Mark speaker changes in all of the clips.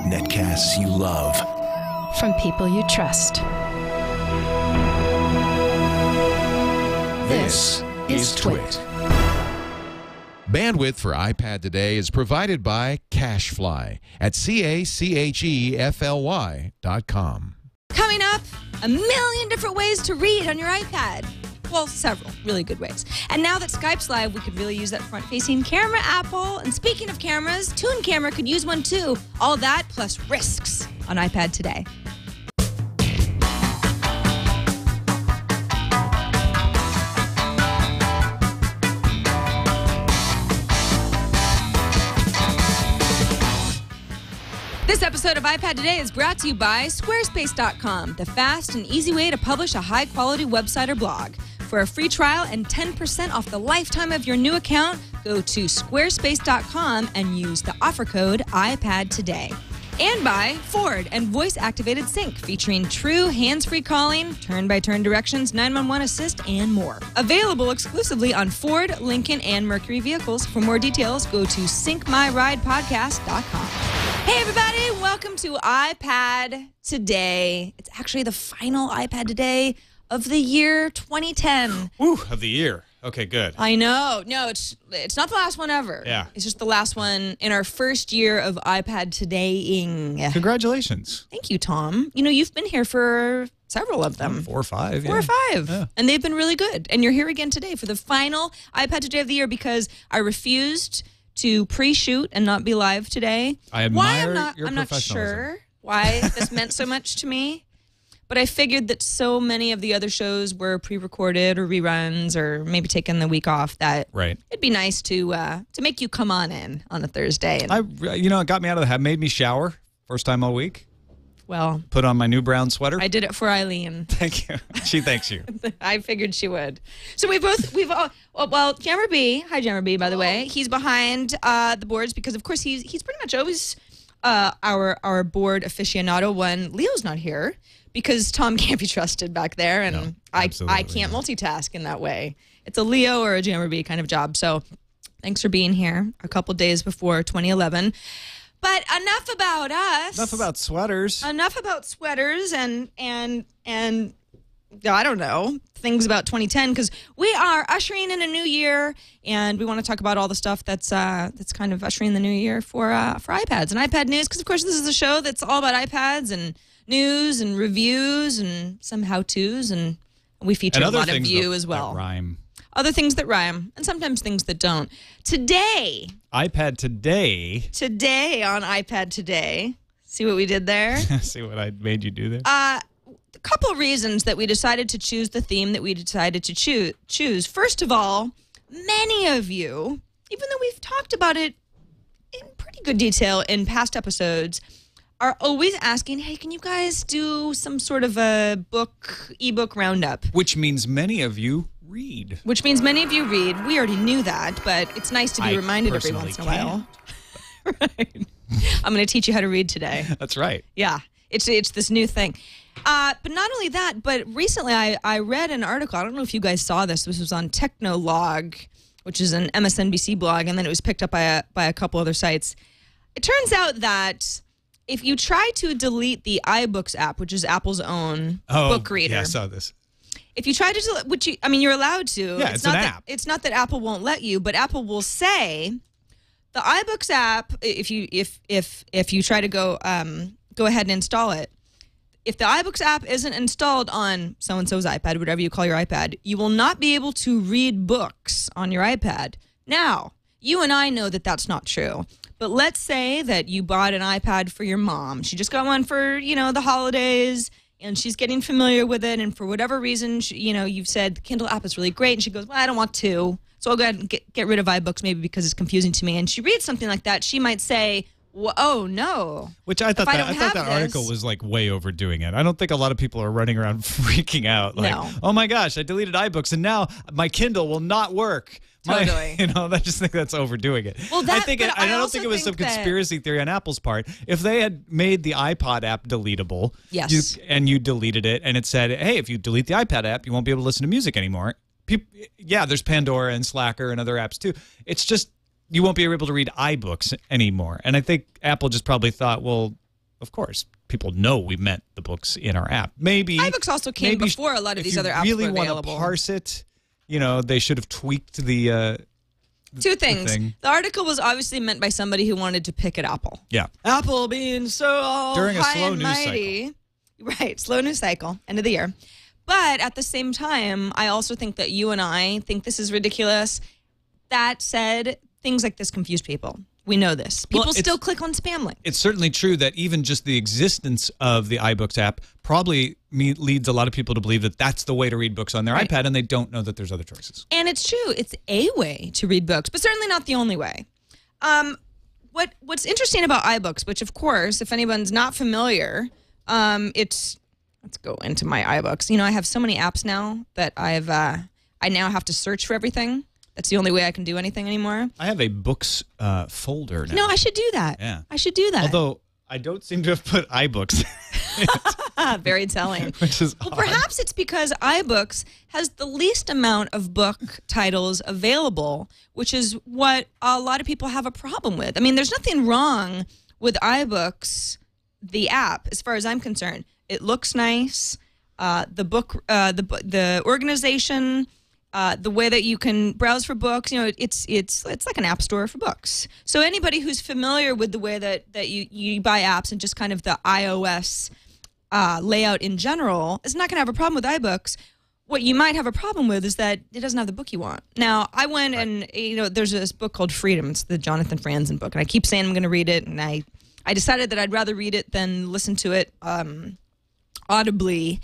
Speaker 1: Netcasts you love.
Speaker 2: From people you trust.
Speaker 1: This is Twit.
Speaker 3: Bandwidth for iPad today is provided by Cachefly at CACHEFLY.com.
Speaker 4: Coming up, a million different ways to read on your iPad. Well, several really good ways. And now that Skype's live, we could really use that front-facing camera, Apple. And speaking of cameras, ToonCamera could use one too. All that plus risks on iPad today. This episode of iPad Today is brought to you by Squarespace.com, the fast and easy way to publish a high-quality website or blog. For a free trial and 10% off the lifetime of your new account, go to Squarespace.com and use the offer code iPadToday. And by Ford and voice-activated sync, featuring true hands-free calling, turn-by-turn directions, 911 assist, and more. Available exclusively on Ford, Lincoln, and Mercury vehicles. For more details, go to syncmyridepodcast.com. Hey, everybody. Welcome to iPad Today. It's actually the final iPad Today of the year 2010.
Speaker 5: Woo, of the year. Okay, good.
Speaker 4: I know. No, it's not the last one ever.
Speaker 5: Yeah.
Speaker 4: It's just the last one in our first year of iPad Today-ing.
Speaker 5: Congratulations.
Speaker 4: Thank you, Tom. You know, you've been here for several of them.
Speaker 5: 4 or 5. Yeah.
Speaker 4: 4 or 5. Yeah. And they've been really good. And you're here again today for the final iPad Today of the year because I refused to pre-shoot and not be live today.
Speaker 5: I admire
Speaker 4: I'm not sure why this meant so much to me. But I figured that so many of the other shows were pre-recorded or reruns or maybe taking the week off that it'd be nice to make you come on in on a Thursday. And
Speaker 5: it got me out of the habit, made me shower first time all week.
Speaker 4: Well,
Speaker 5: put on my new brown sweater.
Speaker 4: I did it for Eileen.
Speaker 5: Thank you. She thanks you.
Speaker 4: I figured she would. So we've Jammer B. Hi, Jammer B. By the way, he's behind the boards because of course he's pretty much always our board aficionado when Leo's not here. Because Tom can't be trusted back there, and I can't multitask in that way. It's a Leo or a Jammer B kind of job. So thanks for being here a couple days before 2011. But enough about us.
Speaker 5: Enough about sweaters.
Speaker 4: Enough about sweaters and I don't know, things about 2010, because we are ushering in a new year, and we want to talk about all the stuff that's kind of ushering the new year for iPads and iPad news, because of course this is a show that's all about iPads and news and reviews and some how-tos, and we feature a lot of you as well.
Speaker 5: That rhyme.
Speaker 4: Other things that rhyme, and sometimes things that don't. Today.
Speaker 5: iPad Today.
Speaker 4: Today on iPad Today. See what we did there?
Speaker 5: See what I made you do there?
Speaker 4: A couple of reasons that we decided to choose the theme that we decided to choose. First of all, many of you, even though we've talked about it in pretty good detail in past episodes, are always asking, hey, can you guys do some sort of a ebook roundup?
Speaker 5: Which means many of you read.
Speaker 4: Which means many of you read. We already knew that, but it's nice to be reminded every once in a while. Right. I'm going to teach you how to read today.
Speaker 5: That's right.
Speaker 4: Yeah. It's this new thing. But not only that, but recently I read an article. I don't know if you guys saw this. This was on Technolog, which is an MSNBC blog, and then it was picked up by a couple other sites. It turns out that if you try to delete the iBooks app, which is Apple's own book reader.
Speaker 5: Yeah, I saw this.
Speaker 4: If you try to delete, which you're allowed to.
Speaker 5: Yeah, it's an app.
Speaker 4: It's not that Apple won't let you, but Apple will say the iBooks app. If you try to go ahead and install it, if the iBooks app isn't installed on so and so's iPad, whatever you call your iPad, you will not be able to read books on your iPad. Now, you and I know that that's not true. But let's say that you bought an iPad for your mom. She just got one for, the holidays, and she's getting familiar with it. And for whatever reason, you've said the Kindle app is really great. And she goes, well, I don't want to. So I'll go ahead and get rid of iBooks maybe because it's confusing to me. And she reads something like that. She might say, well, oh, no.
Speaker 5: Which I thought that article was like way overdoing it. I don't think a lot of people are running around freaking out. Like, oh my gosh, I deleted iBooks and now my Kindle will not work.
Speaker 4: Totally.
Speaker 5: I just think that's overdoing it.
Speaker 4: Well,
Speaker 5: I don't think it was some conspiracy theory on Apple's part. If they had made the iPod app deletable,
Speaker 4: yes,
Speaker 5: and you deleted it, and it said, hey, if you delete the iPad app, you won't be able to listen to music anymore. There's Pandora and Slacker and other apps too. It's just you won't be able to read iBooks anymore. And I think Apple just probably thought, well, of course, people know we meant the books in our app. Maybe
Speaker 4: iBooks also came before a lot of these other apps
Speaker 5: really
Speaker 4: were available.
Speaker 5: Want to parse it, they should have tweaked the.
Speaker 4: Two things. The article was obviously meant by somebody who wanted to pick at Apple.
Speaker 5: Yeah.
Speaker 4: Apple being so
Speaker 5: during a
Speaker 4: high
Speaker 5: slow
Speaker 4: and
Speaker 5: news
Speaker 4: mighty.
Speaker 5: cycle.
Speaker 4: Right, slow news cycle, end of the year. But at the same time, I also think that you and I think this is ridiculous. That said, things like this confuse people. We know this. People still click on spam links.
Speaker 5: It's certainly true that even just the existence of the iBooks app probably leads a lot of people to believe that that's the way to read books on their iPad, and they don't know that there's other choices. And
Speaker 4: it's true. It's a way to read books, but certainly not the only way. What's interesting about iBooks, which, of course, if anyone's not familiar, let's go into my iBooks. I have so many apps now that I now have to search for everything. That's the only way I can do anything anymore.
Speaker 5: I have a books folder now.
Speaker 4: No, I should do that.
Speaker 5: Yeah.
Speaker 4: I should do that.
Speaker 5: Although I don't seem to have put iBooks in it.
Speaker 4: Very telling.
Speaker 5: Which is odd.
Speaker 4: Perhaps it's because iBooks has the least amount of book titles available, which is what a lot of people have a problem with. I mean, there's nothing wrong with iBooks, the app, as far as I'm concerned. It looks nice. The organization... the way that you can browse for books, it's like an app store for books. So anybody who's familiar with the way that you buy apps and just kind of the iOS layout in general is not going to have a problem with iBooks. What you might have a problem with is that it doesn't have the book you want. Now, I went and, there's this book called Freedom. It's the Jonathan Franzen book. And I keep saying I'm going to read it. And I decided that I'd rather read it than listen to it audibly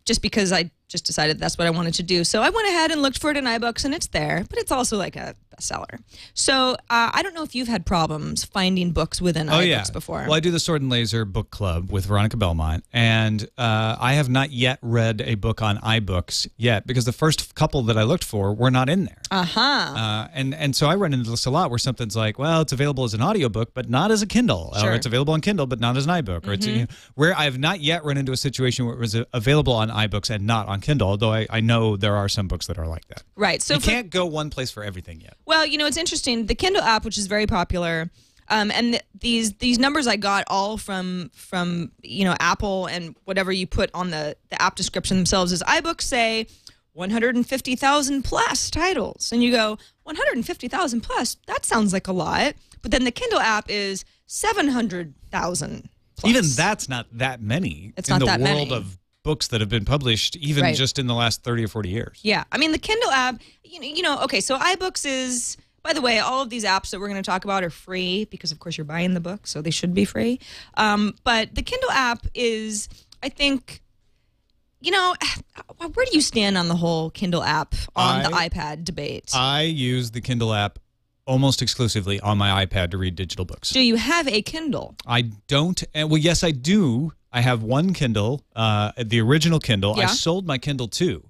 Speaker 4: just because I just decided that's what I wanted to do. So I went ahead and looked for it in iBooks, and it's there, but it's also like a bestseller. So I don't know if you've had problems finding books within iBooks before.
Speaker 5: Well, I do the Sword and Laser book club with Veronica Belmont, and I have not yet read a book on iBooks yet because the first couple that I looked for were not in there. And so I run into this a lot where something's like, well, it's available as an audiobook, but not as a Kindle, or it's available on Kindle, but not as an iBook, or it's where I have not yet run into a situation where it was available on iBooks and not on Kindle, although I know there are some books that are like that.
Speaker 4: Right. So
Speaker 5: you can't go one place for everything yet.
Speaker 4: Well, it's interesting. The Kindle app, which is very popular, and these numbers I got all from Apple and whatever you put on the app description themselves is iBooks say 150,000 plus titles. And you go, 150,000 plus? That sounds like a lot. But then the Kindle app is 700,000 plus.
Speaker 5: Even that's not that many.
Speaker 4: It's not that many.
Speaker 5: In the world of books that have been published even just in the last 30 or 40 years.
Speaker 4: Yeah. I mean, the Kindle app, okay, so iBooks is, by the way, all of these apps that we're going to talk about are free because, of course, you're buying the book, so they should be free. But the Kindle app is, I think, where do you stand on the whole Kindle app on the iPad debate?
Speaker 5: I use the Kindle app almost exclusively on my iPad to read digital books.
Speaker 4: Do you have a Kindle?
Speaker 5: I don't. Well, yes, I do. I have one Kindle, the original Kindle.
Speaker 4: Yeah.
Speaker 5: I sold my Kindle to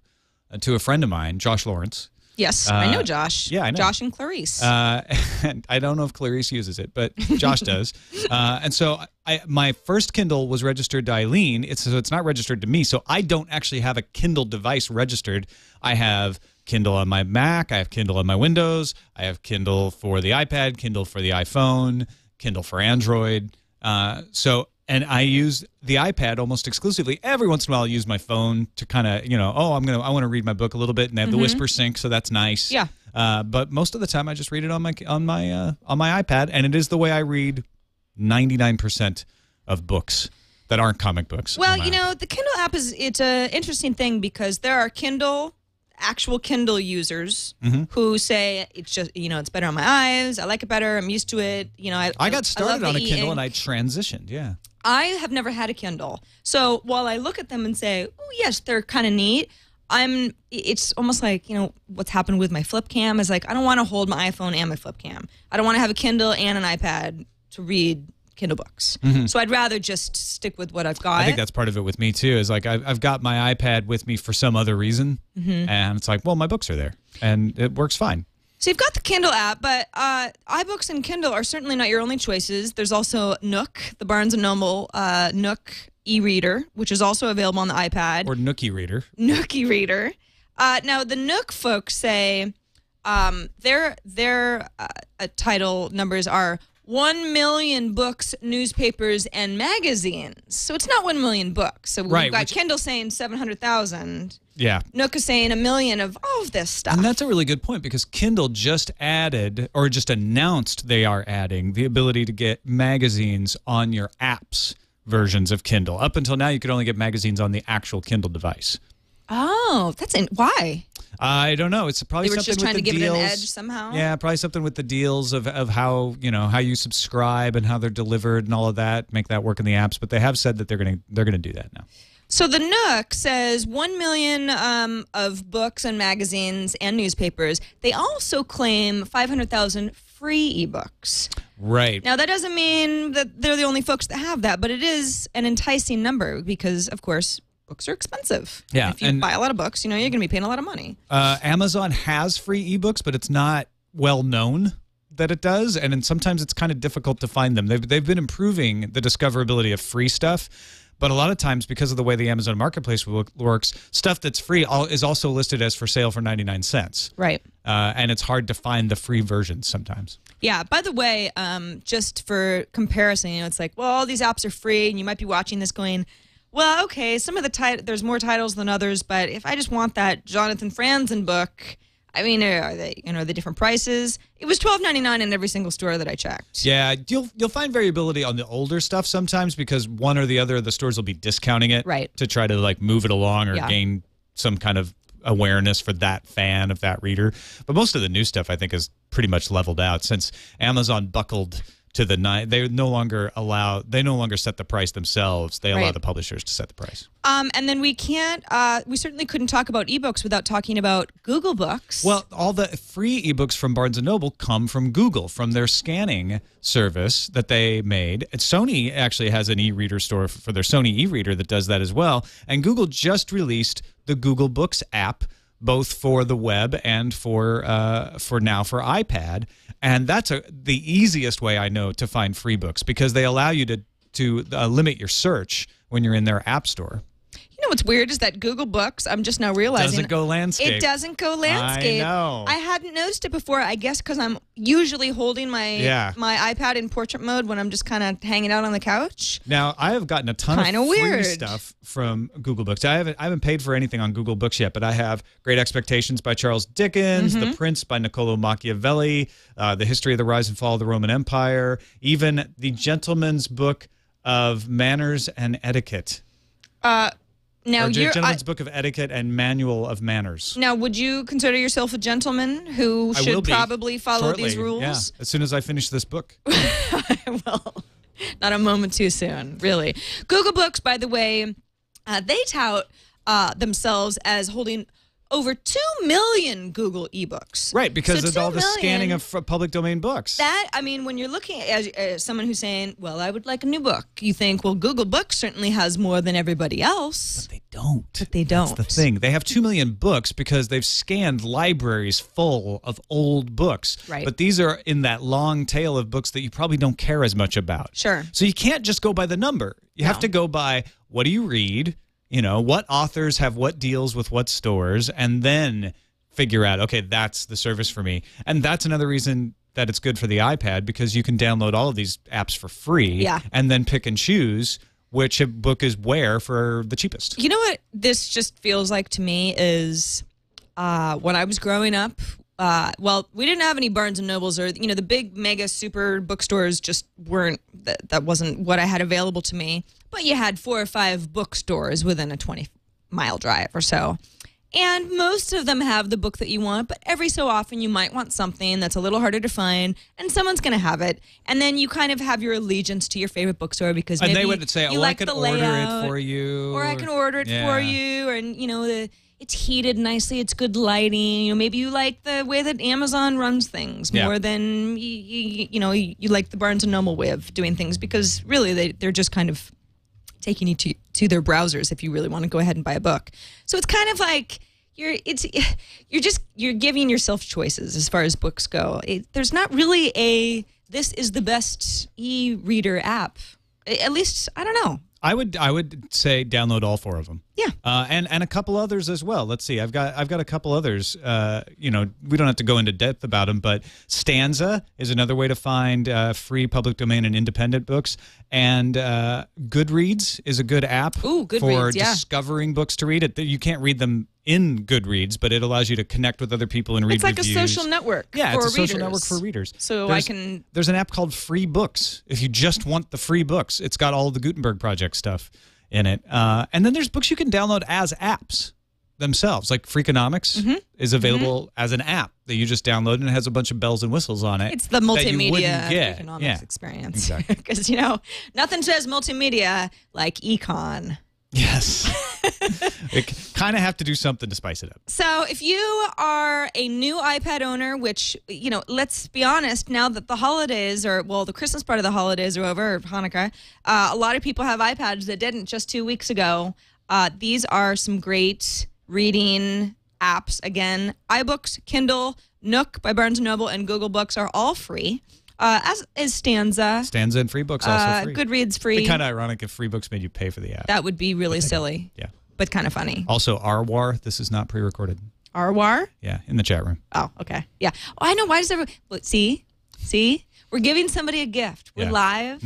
Speaker 5: a friend of mine, Josh Lawrence.
Speaker 4: Yes, I know Josh.
Speaker 5: Yeah, I know.
Speaker 4: Josh and Clarice.
Speaker 5: And I don't know if Clarice uses it, but Josh does. And so my first Kindle was registered to Eileen. So it's not registered to me. So I don't actually have a Kindle device registered. I have Kindle on my Mac. I have Kindle on my Windows. I have Kindle for the iPad, Kindle for the iPhone, Kindle for Android. And I use the iPad almost exclusively. Every once in a while, I'll use my phone to kind of, I want to read my book a little bit, and they have the Whisper Sync, so that's nice.
Speaker 4: Yeah.
Speaker 5: But most of the time, I just read it on my iPad, and it is the way I read 99% of books that aren't comic books.
Speaker 4: Well, the Kindle app it's an interesting thing because there are actual Kindle users who say it's just, it's better on my eyes. I like it better. I'm used to it.
Speaker 5: I got started on a Kindle and I transitioned. Yeah.
Speaker 4: I have never had a Kindle. So while I look at them and say, oh, yes, they're kind of neat, it's almost like, what's happened with my flip cam is like, I don't want to hold my iPhone and my flip cam. I don't want to have a Kindle and an iPad to read Kindle books. So I'd rather just stick with what I've got.
Speaker 5: I think that's part of it with me too, is like I've got my iPad with me for some other reason, and it's like, well, my books are there, and it works fine.
Speaker 4: So you've got the Kindle app, but iBooks and Kindle are certainly not your only choices. There's also Nook, the Barnes & Noble Nook e-reader, which is also available on the iPad.
Speaker 5: Or Nookie Reader.
Speaker 4: Nookie Reader. Now, the Nook folks say, their title numbers are 1 million books, newspapers, and magazines. So it's not 1 million books. So we've got Kindle saying 700,000.
Speaker 5: Yeah.
Speaker 4: Nook is saying 1 million of all of this stuff.
Speaker 5: And that's a really good point because Kindle just added or just announced they are adding the ability to get magazines on your apps versions of Kindle. Up until now, you could only get magazines on the actual Kindle device.
Speaker 4: Oh, why?
Speaker 5: I don't know. It's probably
Speaker 4: They were
Speaker 5: something
Speaker 4: just trying
Speaker 5: with
Speaker 4: to
Speaker 5: the
Speaker 4: give
Speaker 5: deals.
Speaker 4: it an edge somehow?
Speaker 5: Yeah, probably something with the deals of how how you subscribe and how they're delivered and all of that. Make that work in the apps. But they have said that they're gonna do that now.
Speaker 4: So the Nook says 1 million of books and magazines and newspapers. They also claim 500,000 free ebooks.
Speaker 5: Right.
Speaker 4: Now, that doesn't mean that they're the only folks that have that, but it is an enticing number because, of course, books are expensive.
Speaker 5: Yeah,
Speaker 4: If you buy a lot of books, you're going to be paying a lot of money.
Speaker 5: Amazon has free ebooks, but it's not well known that it does, and then sometimes it's kind of difficult to find them. They've been improving the discoverability of free stuff, but a lot of times because of the way the Amazon Marketplace works, stuff that's free is also listed as for sale for 99 cents.
Speaker 4: Right.
Speaker 5: And it's hard to find the free versions sometimes.
Speaker 4: Yeah. By the way, just for comparison, it's like, well, all these apps are free, and you might be watching this going, well, okay, some of there's more titles than others, but if I just want that Jonathan Franzen book, I mean, are they different prices? It was $12.99 in every single store that I checked.
Speaker 5: Yeah, you'll find variability on the older stuff sometimes because one or the other of the stores will be discounting it to try to like move it along or gain some kind of awareness for that fan of that reader. But most of the new stuff I think is pretty much leveled out since Amazon buckled to the night. They no longer set the price themselves. They allow the publishers to set the price.
Speaker 4: And then we certainly couldn't talk about ebooks without talking about Google Books.
Speaker 5: Well, all the free ebooks from Barnes & Noble come from Google, from their scanning service that they made. And Sony actually has an e-reader store for their Sony e-reader that does that as well. And Google just released the Google Books app, both for the web and for iPad. And that's the easiest way I know to find free books because they allow you to limit your search when you're in their app store.
Speaker 4: You know what's weird is that Google Books, I'm just now realizing.
Speaker 5: Doesn't go landscape.
Speaker 4: It doesn't go landscape.
Speaker 5: I know.
Speaker 4: I hadn't noticed it before, I guess because I'm usually holding my iPad in portrait mode when I'm just kind of hanging out on the couch.
Speaker 5: Now, I have gotten a ton of free stuff from Google Books. I haven't paid for anything on Google Books yet, but I have Great Expectations by Charles Dickens, The Prince by Niccolò Machiavelli, The History of the Rise and Fall of the Roman Empire, even The Gentleman's Book of Manners and Etiquette.
Speaker 4: Now,
Speaker 5: Gentleman's Book of Etiquette and Manual of Manners.
Speaker 4: Now, would you consider yourself a gentleman who should probably follow these rules?
Speaker 5: Yeah, as soon as I finish this book.
Speaker 4: Well, not a moment too soon, really. Google Books, by the way, they tout themselves as holding over 2 million Google ebooks.
Speaker 5: Right, because of all the scanning of public domain books.
Speaker 4: That, I mean, when you're looking at someone who's saying, well, I would like a new book, you think, well, Google Books certainly has more than everybody else.
Speaker 5: But they don't.
Speaker 4: But they don't.
Speaker 5: That's the thing. They have 2 million books because they've scanned libraries full of old books.
Speaker 4: Right.
Speaker 5: But these are in that long tail of books that you probably don't care as much about.
Speaker 4: Sure.
Speaker 5: So you can't just go by the number. You have to go by what do you read, what authors have what deals with what stores, and then figure out, okay, that's the service for me. And that's another reason that it's good for the iPad because you can download all of these apps for free and then pick and choose which book is where for the cheapest. You know
Speaker 4: what this just feels like to me is when I was growing up, well, we didn't have any Barnes & Nobles or, the big mega super bookstores just weren't, that wasn't what I had available to me. But you had 4 or 5 bookstores within a 20-mile drive or so. And most of them have the book that you want, but every so often you might want something that's a little harder to find, and someone's going to have it. And then you kind of have your allegiance to your favorite bookstore because maybe
Speaker 5: they would say,
Speaker 4: you
Speaker 5: I could order it for you.
Speaker 4: Or I can order it for you, and, it's heated nicely, it's good lighting. Maybe you like the way that Amazon runs things more than, you like the Barnes & Noble way of doing things because really they're just kind of taking you to their browsers if you really want to go ahead and buy a book. So it's kind of like you're giving yourself choices as far as books go. There's not really this is the best e-reader app. At least, I don't know.
Speaker 5: I would say download all 4 of them.
Speaker 4: Yeah.
Speaker 5: And a couple others as well. Let's see. I've got a couple others. We don't have to go into depth about them, but Stanza is another way to find free public domain and independent books. And Goodreads is a good app for discovering books to read. You can't read them in Goodreads, but it allows you to connect with other people and read reviews.
Speaker 4: It's like a social network for readers.
Speaker 5: Yeah, it's a social network for readers.
Speaker 4: So
Speaker 5: there's an app called Free Books. If you just want the free books, it's got all the Gutenberg Project stuff in it. And then there's books you can download as apps themselves. Like Freakonomics is available as an app that you just download, and it has a bunch of bells and whistles on it.
Speaker 4: It's the multimedia Freakonomics experience.
Speaker 5: Exactly.
Speaker 4: Because, nothing says multimedia like econ.
Speaker 5: Yes. We kind of have to do something to spice it up.
Speaker 4: So if you are a new iPad owner, which, let's be honest, now that the holidays the Christmas part of the holidays are over, or Hanukkah, a lot of people have iPads that didn't just 2 weeks ago. These are some great reading apps. Again, iBooks, Kindle, Nook by Barnes & Noble, and Google Books are all free. As is Stanza.
Speaker 5: Stanza and Free Books also free.
Speaker 4: Goodreads free.
Speaker 5: It'd be kind of ironic if Free Books made you pay for the app.
Speaker 4: That would be really silly.
Speaker 5: Yeah.
Speaker 4: But kind of funny.
Speaker 5: Also, Arwar. This is not pre-recorded.
Speaker 4: Arwar?
Speaker 5: Yeah, in the chat room.
Speaker 4: Oh, okay. Yeah. Oh, I know. Why does everyone... See? We're giving somebody a gift. We're live.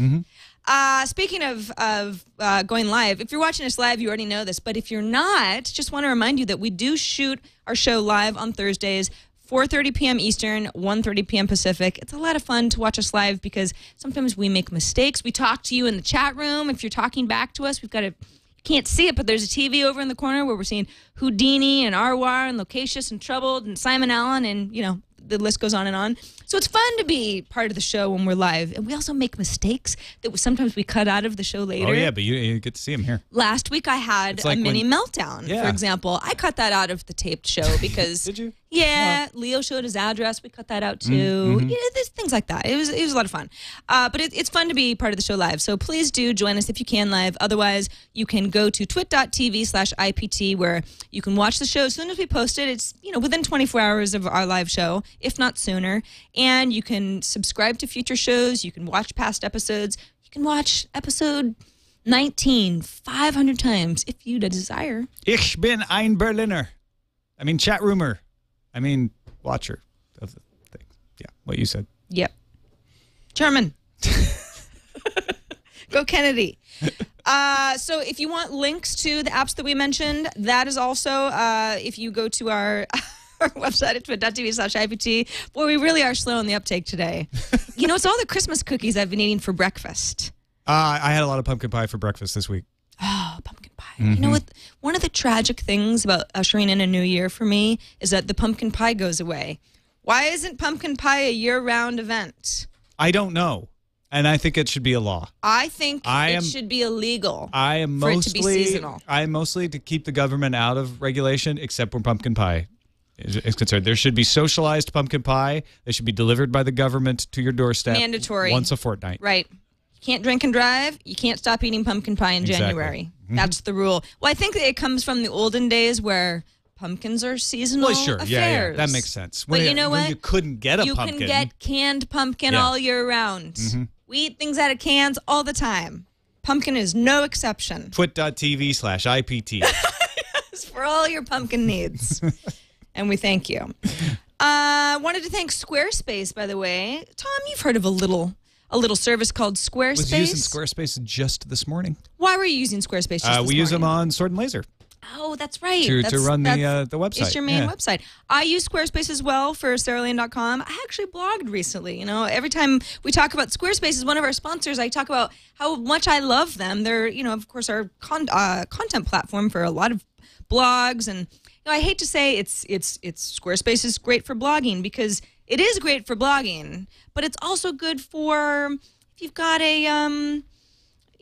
Speaker 4: Speaking of going live, if you're watching us live, you already know this. But if you're not, just want to remind you that we do shoot our show live on Thursdays, 4:30 p.m. Eastern, 1:30 p.m. Pacific. It's a lot of fun to watch us live because sometimes we make mistakes. We talk to you in the chat room. If you're talking back to us, you can't see it, but there's a TV over in the corner where we're seeing Houdini and Arwar and Loquacious and Troubled and Simon Allen and, the list goes on and on. So it's fun to be part of the show when we're live. And we also make mistakes that sometimes we cut out of the show later.
Speaker 5: Oh, yeah, but you get to see them here.
Speaker 4: Last week I had a mini meltdown, for example. I cut that out of the taped show because...
Speaker 5: Did you?
Speaker 4: Yeah, Leo showed his address. We cut that out too. There's things like that. It was a lot of fun. But it's fun to be part of the show live. So please do join us if you can live. Otherwise, you can go to twit.tv/IPT where you can watch the show as soon as we post it. It's within 24 hours of our live show, if not sooner. And you can subscribe to future shows. You can watch past episodes. You can watch episode 19 500 times if you desire.
Speaker 5: Ich bin ein Berliner. Chat roomer. Watcher of the thing. Yeah, what you said.
Speaker 4: Yep. German. Go Kennedy. So if you want links to the apps that we mentioned, that is also, if you go to our website at twit.tv/IPT. Boy, we really are slow on the uptake today. It's all the Christmas cookies I've been eating for breakfast.
Speaker 5: I had a lot of pumpkin pie for breakfast this week.
Speaker 4: Oh, pumpkin pie. You know what? One of the tragic things about ushering in a new year for me is that the pumpkin pie goes away. Why isn't pumpkin pie a year-round event?
Speaker 5: I don't know. And I think it should be a law.
Speaker 4: I think it should be illegal for it to be seasonal.
Speaker 5: I am mostly to keep the government out of regulation, except when pumpkin pie is concerned. There should be socialized pumpkin pie. They should be delivered by the government to your doorstep.
Speaker 4: Mandatory.
Speaker 5: Once a fortnight.
Speaker 4: Right. You can't drink and drive. You can't stop eating pumpkin pie in January. That's the rule. Well, I think that it comes from the olden days where pumpkins are seasonal affairs.
Speaker 5: Yeah, that makes sense.
Speaker 4: But you know what?
Speaker 5: You couldn't get a pumpkin.
Speaker 4: You can get canned pumpkin all year round. We eat things out of cans all the time. Pumpkin is no exception.
Speaker 5: Twit.tv/IPT.
Speaker 4: Yes, for all your pumpkin needs. And we thank you. Wanted to thank Squarespace, by the way. Tom, you've heard of a little service called Squarespace.
Speaker 5: Was using Squarespace just this morning.
Speaker 4: Why were you using Squarespace just this morning?
Speaker 5: We use them on Sword and Laser.
Speaker 4: Oh, that's right.
Speaker 5: To run the website.
Speaker 4: It's your main website. I use Squarespace as well for SarahLane.com. I actually blogged recently. Every time we talk about Squarespace as one of our sponsors, I talk about how much I love them. They're, of course, our content platform for a lot of blogs. And I hate to say it's Squarespace is great for blogging because it is great for blogging, but it's also good for if you've got a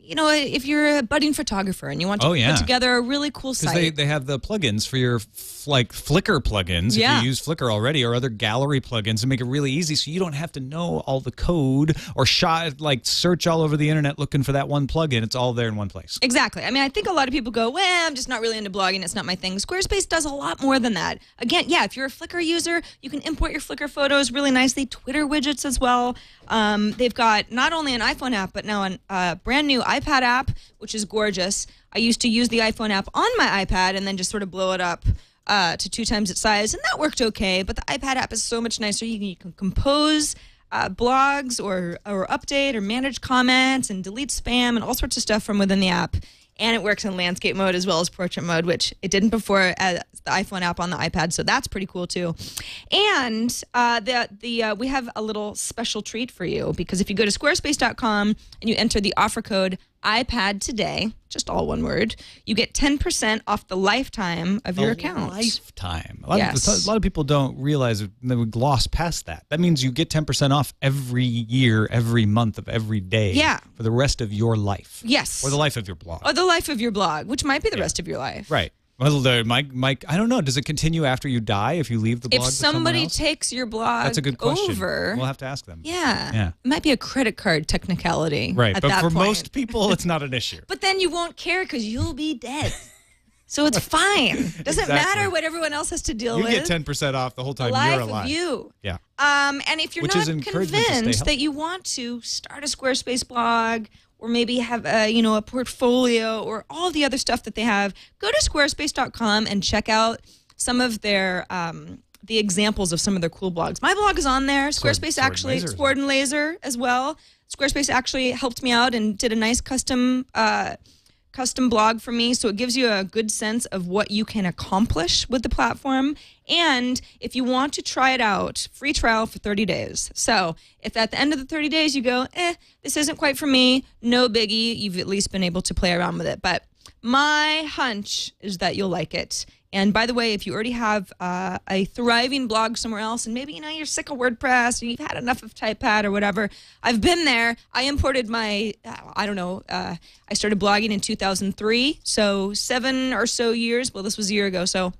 Speaker 4: if you're a budding photographer and you want to put together a really cool site.
Speaker 5: Because they have the plugins for your Flickr plugins, if you use Flickr already, or other gallery plugins to make it really easy so you don't have to know all the code or search all over the internet looking for that one plugin. It's all there in one place.
Speaker 4: Exactly. I think a lot of people go, well, I'm just not really into blogging. It's not my thing. Squarespace does a lot more than that. Again, if you're a Flickr user, you can import your Flickr photos really nicely. Twitter widgets as well. They've got not only an iPhone app, but now a brand new iPad app, which is gorgeous. I used to use the iPhone app on my iPad and then just sort of blow it up to 2 times its size, and that worked okay. But the iPad app is so much nicer. You can compose blogs or update or manage comments and delete spam and all sorts of stuff from within the app. And it works in landscape mode as well as portrait mode, which it didn't before as the iPhone app on the iPad. So that's pretty cool too. And we have a little special treat for you, because if you go to squarespace.com and you enter the offer code iPad today, just all one word, you get 10% off the lifetime of your account.
Speaker 5: Lifetime. A lot of people don't realize that we gloss past that. That means you get 10% off every year, every month of every day for the rest of your life.
Speaker 4: Yes.
Speaker 5: Or the life of your blog.
Speaker 4: Or the life of your blog, which might be the rest of your life.
Speaker 5: Right. Well, Mike, I don't know. Does it continue after you die if you leave the blog?
Speaker 4: If somebody takes your blog
Speaker 5: That's a good question.
Speaker 4: over,
Speaker 5: we'll have to ask them.
Speaker 4: Yeah. It might be a credit card technicality.
Speaker 5: Right.
Speaker 4: At
Speaker 5: But
Speaker 4: that
Speaker 5: for
Speaker 4: point.
Speaker 5: most people, it's not an issue.
Speaker 4: But then you won't care because you'll be dead. So it's fine. Doesn't matter what everyone else has to deal with.
Speaker 5: You get 10% off the whole time
Speaker 4: life
Speaker 5: you're alive.
Speaker 4: Of you.
Speaker 5: Yeah.
Speaker 4: And if you're not convinced that you want to start a Squarespace blog, or maybe have a portfolio or all the other stuff that they have, go to squarespace.com and check out some of their the examples of some of their cool blogs. My blog is on there. Squarespace Sword and Laser as well. Squarespace actually helped me out and did a nice custom blog for me, so it gives you a good sense of what you can accomplish with the platform. And if you want to try it out, free trial for 30 days. So if at the end of the 30 days you go, this isn't quite for me, no biggie, you've at least been able to play around with it. But my hunch is that you'll like it. And by the way, if you already have a thriving blog somewhere else, and maybe you're sick of WordPress, or you've had enough of TypePad or whatever, I've been there. I imported my, I started blogging in 2003, so 7 or so years. Well, this was a year ago, so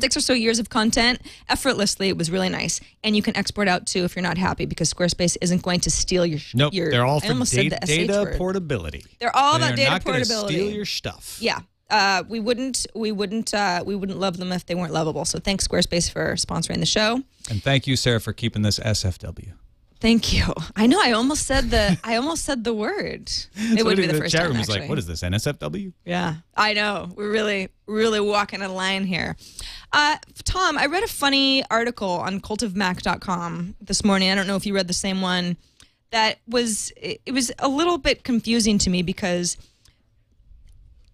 Speaker 4: 6 or so years of content effortlessly. It was really nice. And you can export out too if you're not happy, because Squarespace isn't going to steal your.
Speaker 5: Nope, they're all for data
Speaker 4: word.
Speaker 5: Portability.
Speaker 4: They're all about data
Speaker 5: not
Speaker 4: portability.
Speaker 5: Steal your stuff.
Speaker 4: Yeah. We wouldn't love them if they weren't lovable. So thanks, Squarespace, for sponsoring the show.
Speaker 5: And thank you, Sarah, for keeping this SFW.
Speaker 4: Thank you. I know. I almost said the word. It would be the first
Speaker 5: chat
Speaker 4: time.
Speaker 5: room was like, "What is this? NSFW?"
Speaker 4: Yeah, I know. We're really walking a line here. Tom, I read a funny article on cultofmac.com this morning. I don't know if you read the same one. It was a little bit confusing to me, because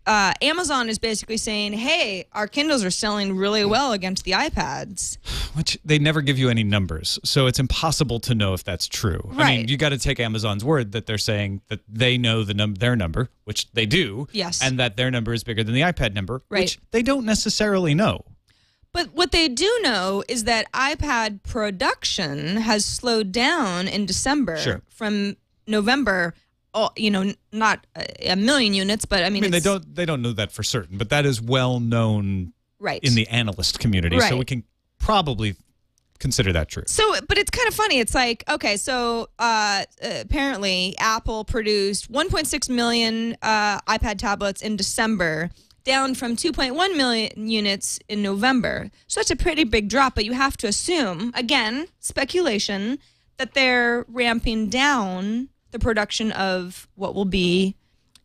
Speaker 4: Amazon is basically saying, hey, our Kindles are selling really well against the iPads.
Speaker 5: Which they never give you any numbers, so it's impossible to know if that's true.
Speaker 4: Right.
Speaker 5: I mean, you got to take Amazon's word that they're saying that they know their number, which they do,
Speaker 4: yes,
Speaker 5: and that their number is bigger than the iPad number,
Speaker 4: right,
Speaker 5: which they don't necessarily know.
Speaker 4: But what they do know is that iPad production has slowed down in December from November. Not a million units, but I mean
Speaker 5: they don't know that for certain, but that is well known in the analyst community, so we can probably consider that true.
Speaker 4: So, but it's kind of funny. It's like, okay, so apparently Apple produced 1.6 million iPad tablets in December, down from 2.1 million units in November. So that's a pretty big drop, but you have to assume, again, speculation, that they're ramping down the production of what will be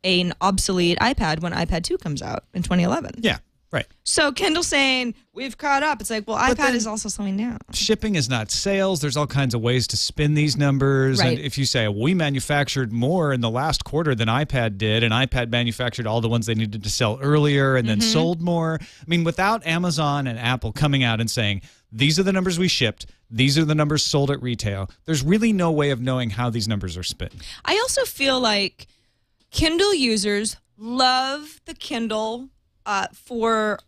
Speaker 4: an obsolete iPad when iPad 2 comes out in 2011.
Speaker 5: Yeah, right.
Speaker 4: So Kindle saying, we've caught up. It's like, well, iPad is also slowing down.
Speaker 5: Shipping is not sales. There's all kinds of ways to spin these numbers.
Speaker 4: Right.
Speaker 5: And if you say, we manufactured more in the last quarter than iPad did, and iPad manufactured all the ones they needed to sell earlier and then sold more. I mean, without Amazon and Apple coming out and saying, these are the numbers we shipped, these are the numbers sold at retail, there's really no way of knowing how these numbers are spent.
Speaker 4: I also feel like Kindle users love the Kindle for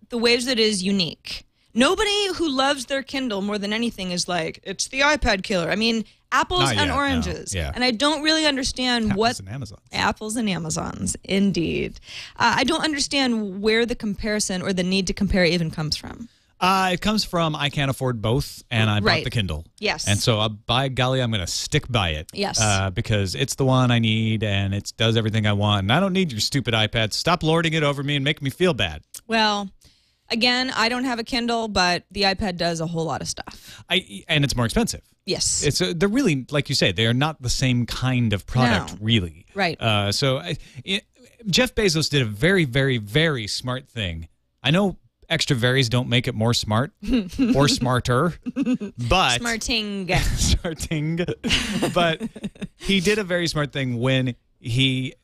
Speaker 4: the ways that it is unique. Nobody who loves their Kindle more than anything is like, it's the iPad killer. I mean, apples and oranges.
Speaker 5: No. Yeah.
Speaker 4: And I don't really understand Apples and Amazons, indeed. I don't understand where the comparison or the need to compare even comes from.
Speaker 5: It comes from I can't afford both, and I bought the Kindle.
Speaker 4: Yes.
Speaker 5: And so, by golly, I'm going to stick by it.
Speaker 4: Yes.
Speaker 5: Because it's the one I need, and it does everything I want. And I don't need your stupid iPad. Stop lording it over me and make me feel bad.
Speaker 4: Well, Again, I don't have a Kindle, but the iPad does a whole lot of stuff.
Speaker 5: And it's more expensive.
Speaker 4: Yes.
Speaker 5: They're really, like you say, they are not the same kind of product, really.
Speaker 4: Right.
Speaker 5: Jeff Bezos did a very, very, very smart thing. I know extra varies don't make it more smart or smarter, but
Speaker 4: Smarting.
Speaker 5: But he did a very smart thing when he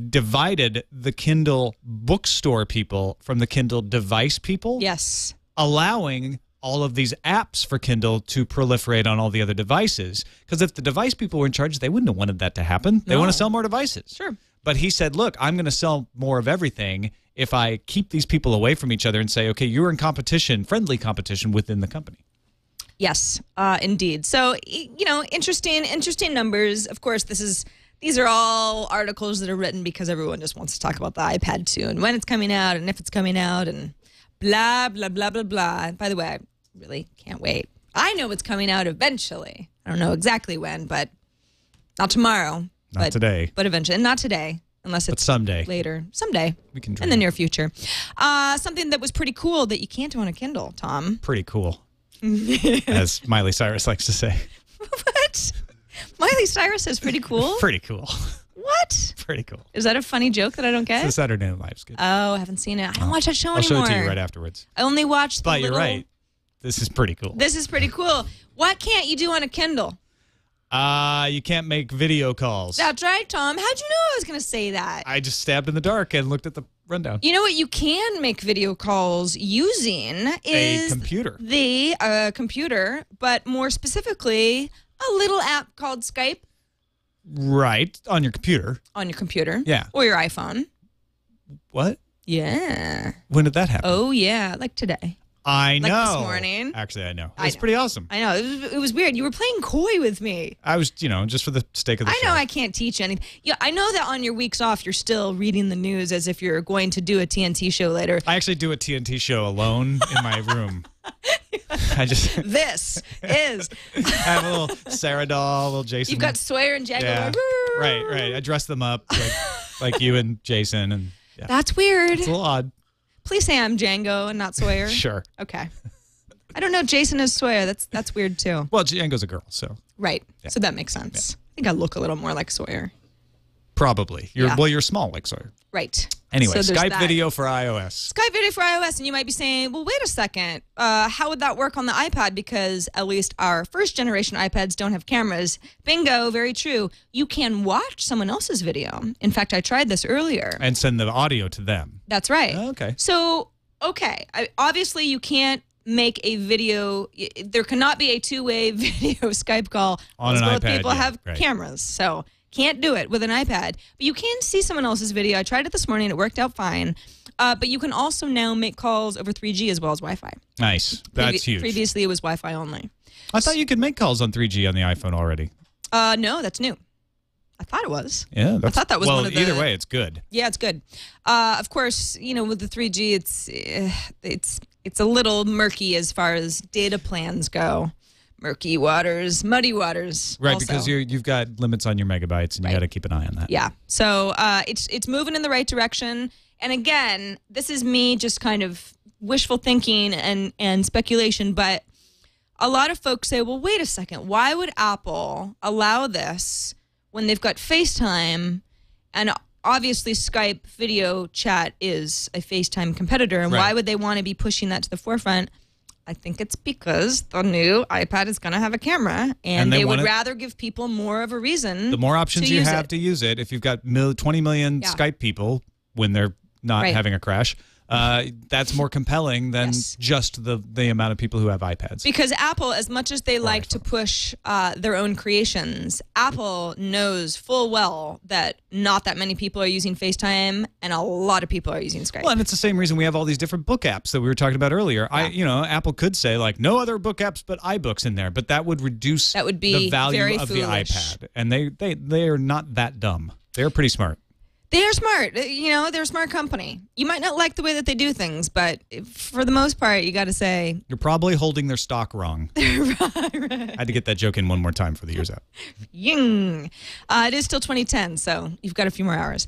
Speaker 5: divided the Kindle bookstore people from the Kindle device people.
Speaker 4: Yes.
Speaker 5: Allowing all of these apps for Kindle to proliferate on all the other devices. Because if the device people were in charge, they wouldn't have wanted that to happen. They want to sell more devices.
Speaker 4: Sure.
Speaker 5: But he said, look, I'm going to sell more of everything if I keep these people away from each other and say, okay, you're in competition, friendly competition within the company.
Speaker 4: Yes, indeed. So, interesting numbers. Of course, these are all articles that are written because everyone just wants to talk about the iPad 2 and when it's coming out and if it's coming out and blah, blah, blah, blah, blah. By the way, I really can't wait. I know it's coming out eventually. I don't know exactly when, but not tomorrow.
Speaker 5: Not today.
Speaker 4: But eventually. And not today, unless it's
Speaker 5: someday.
Speaker 4: Later. Someday.
Speaker 5: We can dream.
Speaker 4: In the near future. Something that was pretty cool that you can't do on a Kindle, Tom.
Speaker 5: Pretty cool. As Miley Cyrus likes to say.
Speaker 4: What? Miley Cyrus is pretty cool?
Speaker 5: Pretty cool.
Speaker 4: What?
Speaker 5: Pretty cool.
Speaker 4: Is that a funny joke that I don't get?
Speaker 5: It's the Saturday Night Live skit.
Speaker 4: Oh, I haven't seen it. I don't watch that show anymore.
Speaker 5: I'll show it to you right afterwards.
Speaker 4: I only watch the
Speaker 5: But you're right. This is pretty cool.
Speaker 4: This is pretty cool. What can't you do on a Kindle?
Speaker 5: You can't make video calls.
Speaker 4: That's right, Tom. How'd you know I was going to say that?
Speaker 5: I just stabbed in the dark and looked at the rundown.
Speaker 4: You know what you can make video calls using is
Speaker 5: a computer.
Speaker 4: The computer, but more specifically, a little app called Skype.
Speaker 5: Right, on your computer.
Speaker 4: On your computer.
Speaker 5: Yeah.
Speaker 4: Or your iPhone.
Speaker 5: What?
Speaker 4: Yeah.
Speaker 5: When did that happen?
Speaker 4: Oh, yeah, like today.
Speaker 5: I know.
Speaker 4: Like this morning.
Speaker 5: Actually, I know. It's pretty awesome.
Speaker 4: I know. It was weird. You were playing coy with me.
Speaker 5: I was, just for the sake of the show.
Speaker 4: I know I can't teach anything. Yeah, I know that on your weeks off, you're still reading the news as if you're going to do a TNT show later.
Speaker 5: I actually do a TNT show alone in my room.
Speaker 4: This is.
Speaker 5: I have a little Sarah doll, a little Jason.
Speaker 4: You've got Sawyer and Django.
Speaker 5: Yeah. Right. I dress them up like you and Jason. And yeah.
Speaker 4: That's weird.
Speaker 5: It's a little odd.
Speaker 4: Please say I'm Django and not Sawyer.
Speaker 5: Sure.
Speaker 4: Okay. I don't know. Jason is Sawyer. That's weird too.
Speaker 5: Well, Django's a girl, so.
Speaker 4: Right.
Speaker 5: Yeah.
Speaker 4: So that makes sense.
Speaker 5: Yeah.
Speaker 4: I think I look a little more like Sawyer.
Speaker 5: Probably. You're small like Sawyer.
Speaker 4: Right.
Speaker 5: Anyway,
Speaker 4: so
Speaker 5: Skype video for iOS.
Speaker 4: Skype video for iOS, and you might be saying, well, wait a second. How would that work on the iPad? Because at least our first generation iPads don't have cameras. Bingo, very true. You can watch someone else's video. In fact, I tried this earlier.
Speaker 5: And send the audio to them.
Speaker 4: That's right.
Speaker 5: Oh, okay.
Speaker 4: So, obviously you can't make a video. There cannot be a two-way video Skype call
Speaker 5: on an
Speaker 4: both
Speaker 5: iPad.
Speaker 4: People have cameras, so can't do it with an iPad. But you can see someone else's video. I tried it this morning. It worked out fine. But you can also now make calls over 3G as well as Wi-Fi.
Speaker 5: Nice. That's huge.
Speaker 4: Previously, it was Wi-Fi only.
Speaker 5: I thought you could make calls on 3G on the iPhone already.
Speaker 4: No, that's new. I thought it was.
Speaker 5: Yeah,
Speaker 4: I thought that was one of the.
Speaker 5: Either way, it's good.
Speaker 4: Yeah, it's good. Of course, with the 3G, it's a little murky as far as data plans go. Murky waters, muddy waters.
Speaker 5: Right,
Speaker 4: also.
Speaker 5: because you've got limits on your megabytes, and you got to keep an eye on that.
Speaker 4: Yeah. So it's moving in the right direction. And again, this is me just kind of wishful thinking and speculation, but a lot of folks say, well, wait a second. Why would Apple allow this when they've got FaceTime, and obviously Skype video chat is a FaceTime competitor, and why would they want to be pushing that to the forefront? I think it's because the new iPad is going to have a camera, and they would rather give people more of a reason.
Speaker 5: The more options you have to use it, if you've got 20 million Skype people when they're not having a crash, that's more compelling than just the amount of people who have iPads.
Speaker 4: Because Apple, as much as they like to push their own creations, Apple knows full well that not that many people are using FaceTime and a lot of people are using Skype.
Speaker 5: Well, and it's the same reason we have all these different book apps that we were talking about earlier. Yeah. Apple could say like no other book apps but iBooks in there, but that would reduce the value of the iPad. And they are not that dumb. They're pretty smart.
Speaker 4: They're smart. They're a smart company. You might not like the way that they do things, but for the most part, you got to say...
Speaker 5: You're probably holding their stock wrong.
Speaker 4: Right.
Speaker 5: I had to get that joke in one more time for the year's out.
Speaker 4: Ying. It is still 2010, so you've got a few more hours.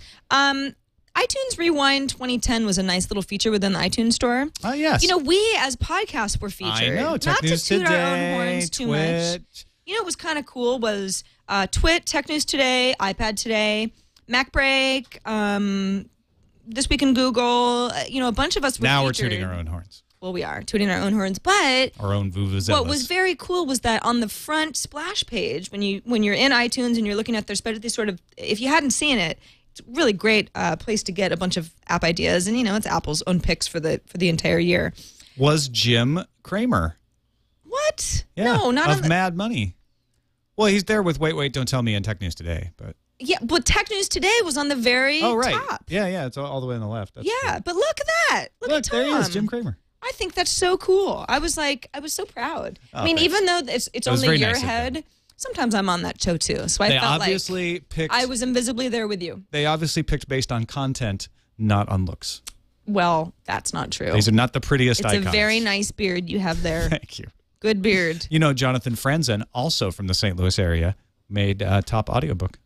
Speaker 4: iTunes Rewind 2010 was a nice little feature within the iTunes store.
Speaker 5: Oh, yes.
Speaker 4: You know, we as podcasts were featured.
Speaker 5: I know. Tech
Speaker 4: Not
Speaker 5: News
Speaker 4: to toot
Speaker 5: Today,
Speaker 4: our own horns too much. You know what was kind of cool was Twit, Tech News Today, iPad Today, Mac Break, This Week in Google. You know, a bunch of us were
Speaker 5: Now
Speaker 4: featured.
Speaker 5: we're tooting our own horns.
Speaker 4: Well, we are tooting our own horns, but
Speaker 5: Our own vuvuzelas.
Speaker 4: what was very cool was that on the front splash page, when you're in iTunes and you're looking at their sort of, if you hadn't seen it, it's a really great place to get a bunch of app ideas, and you know it's Apple's own picks for the entire year.
Speaker 5: Was Jim Cramer?
Speaker 4: What?
Speaker 5: Yeah,
Speaker 4: No, not
Speaker 5: of
Speaker 4: on the,
Speaker 5: Mad Money. Well, he's there with Wait, Don't Tell Me and Tech News Today, but
Speaker 4: yeah, but Tech News Today was on the very top.
Speaker 5: Yeah, it's all the way on the left. That's
Speaker 4: Yeah,
Speaker 5: true.
Speaker 4: but look at that. Look at Tom.
Speaker 5: there he is, Jim Cramer.
Speaker 4: I think that's so cool. I was so proud.
Speaker 5: Oh,
Speaker 4: I mean,
Speaker 5: thanks.
Speaker 4: even though it's
Speaker 5: was
Speaker 4: only a
Speaker 5: very
Speaker 4: year
Speaker 5: nice of them.
Speaker 4: ahead, sometimes I'm on that show too. So I
Speaker 5: They
Speaker 4: felt
Speaker 5: obviously picked.
Speaker 4: I was invisibly there with you.
Speaker 5: They obviously picked based on content, not on looks.
Speaker 4: Well, that's not true.
Speaker 5: These are not the prettiest
Speaker 4: It's
Speaker 5: icons.
Speaker 4: a very nice beard you have there.
Speaker 5: Thank you.
Speaker 4: Good beard.
Speaker 5: You know, Jonathan Franzen, also from the St. Louis area, made a top audiobook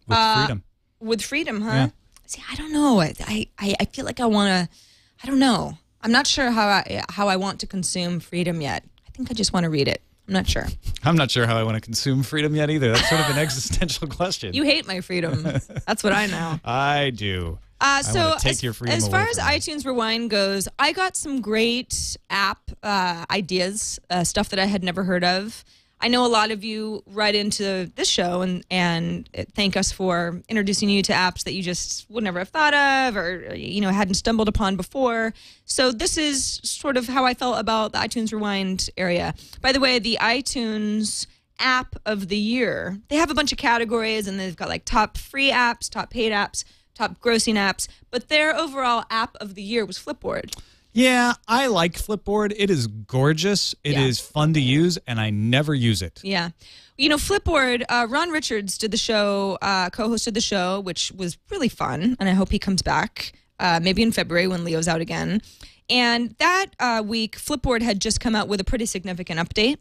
Speaker 5: with Freedom.
Speaker 4: With Freedom, huh?
Speaker 5: Yeah.
Speaker 4: See, I don't know. I feel like I want to. I don't know. I'm not sure how I want to consume Freedom yet. I think I just want to read it. I'm not sure.
Speaker 5: I'm not sure how I want to consume freedom yet either. That's sort of an existential question.
Speaker 4: You hate my freedom. That's what I know.
Speaker 5: I do.
Speaker 4: So
Speaker 5: wanna take your freedom
Speaker 4: as far
Speaker 5: away
Speaker 4: as
Speaker 5: from me.
Speaker 4: iTunes Rewind goes, I got some great app ideas, stuff that I had never heard of. I know a lot of you write into this show and thank us for introducing you to apps that you just would never have thought of or hadn't stumbled upon before. So this is sort of how I felt about the iTunes Rewind area. By the way, the iTunes app of the year, they have a bunch of categories and they've got like top free apps, top paid apps, top grossing apps, but their overall app of the year was Flipboard.
Speaker 5: Yeah, I like Flipboard. It is gorgeous. It is fun to use, and I never use it.
Speaker 4: Yeah. You know, Flipboard, Ron Richards did the show, co-hosted the show, which was really fun, and I hope he comes back maybe in February when Leo's out again. And that week, Flipboard had just come out with a pretty significant update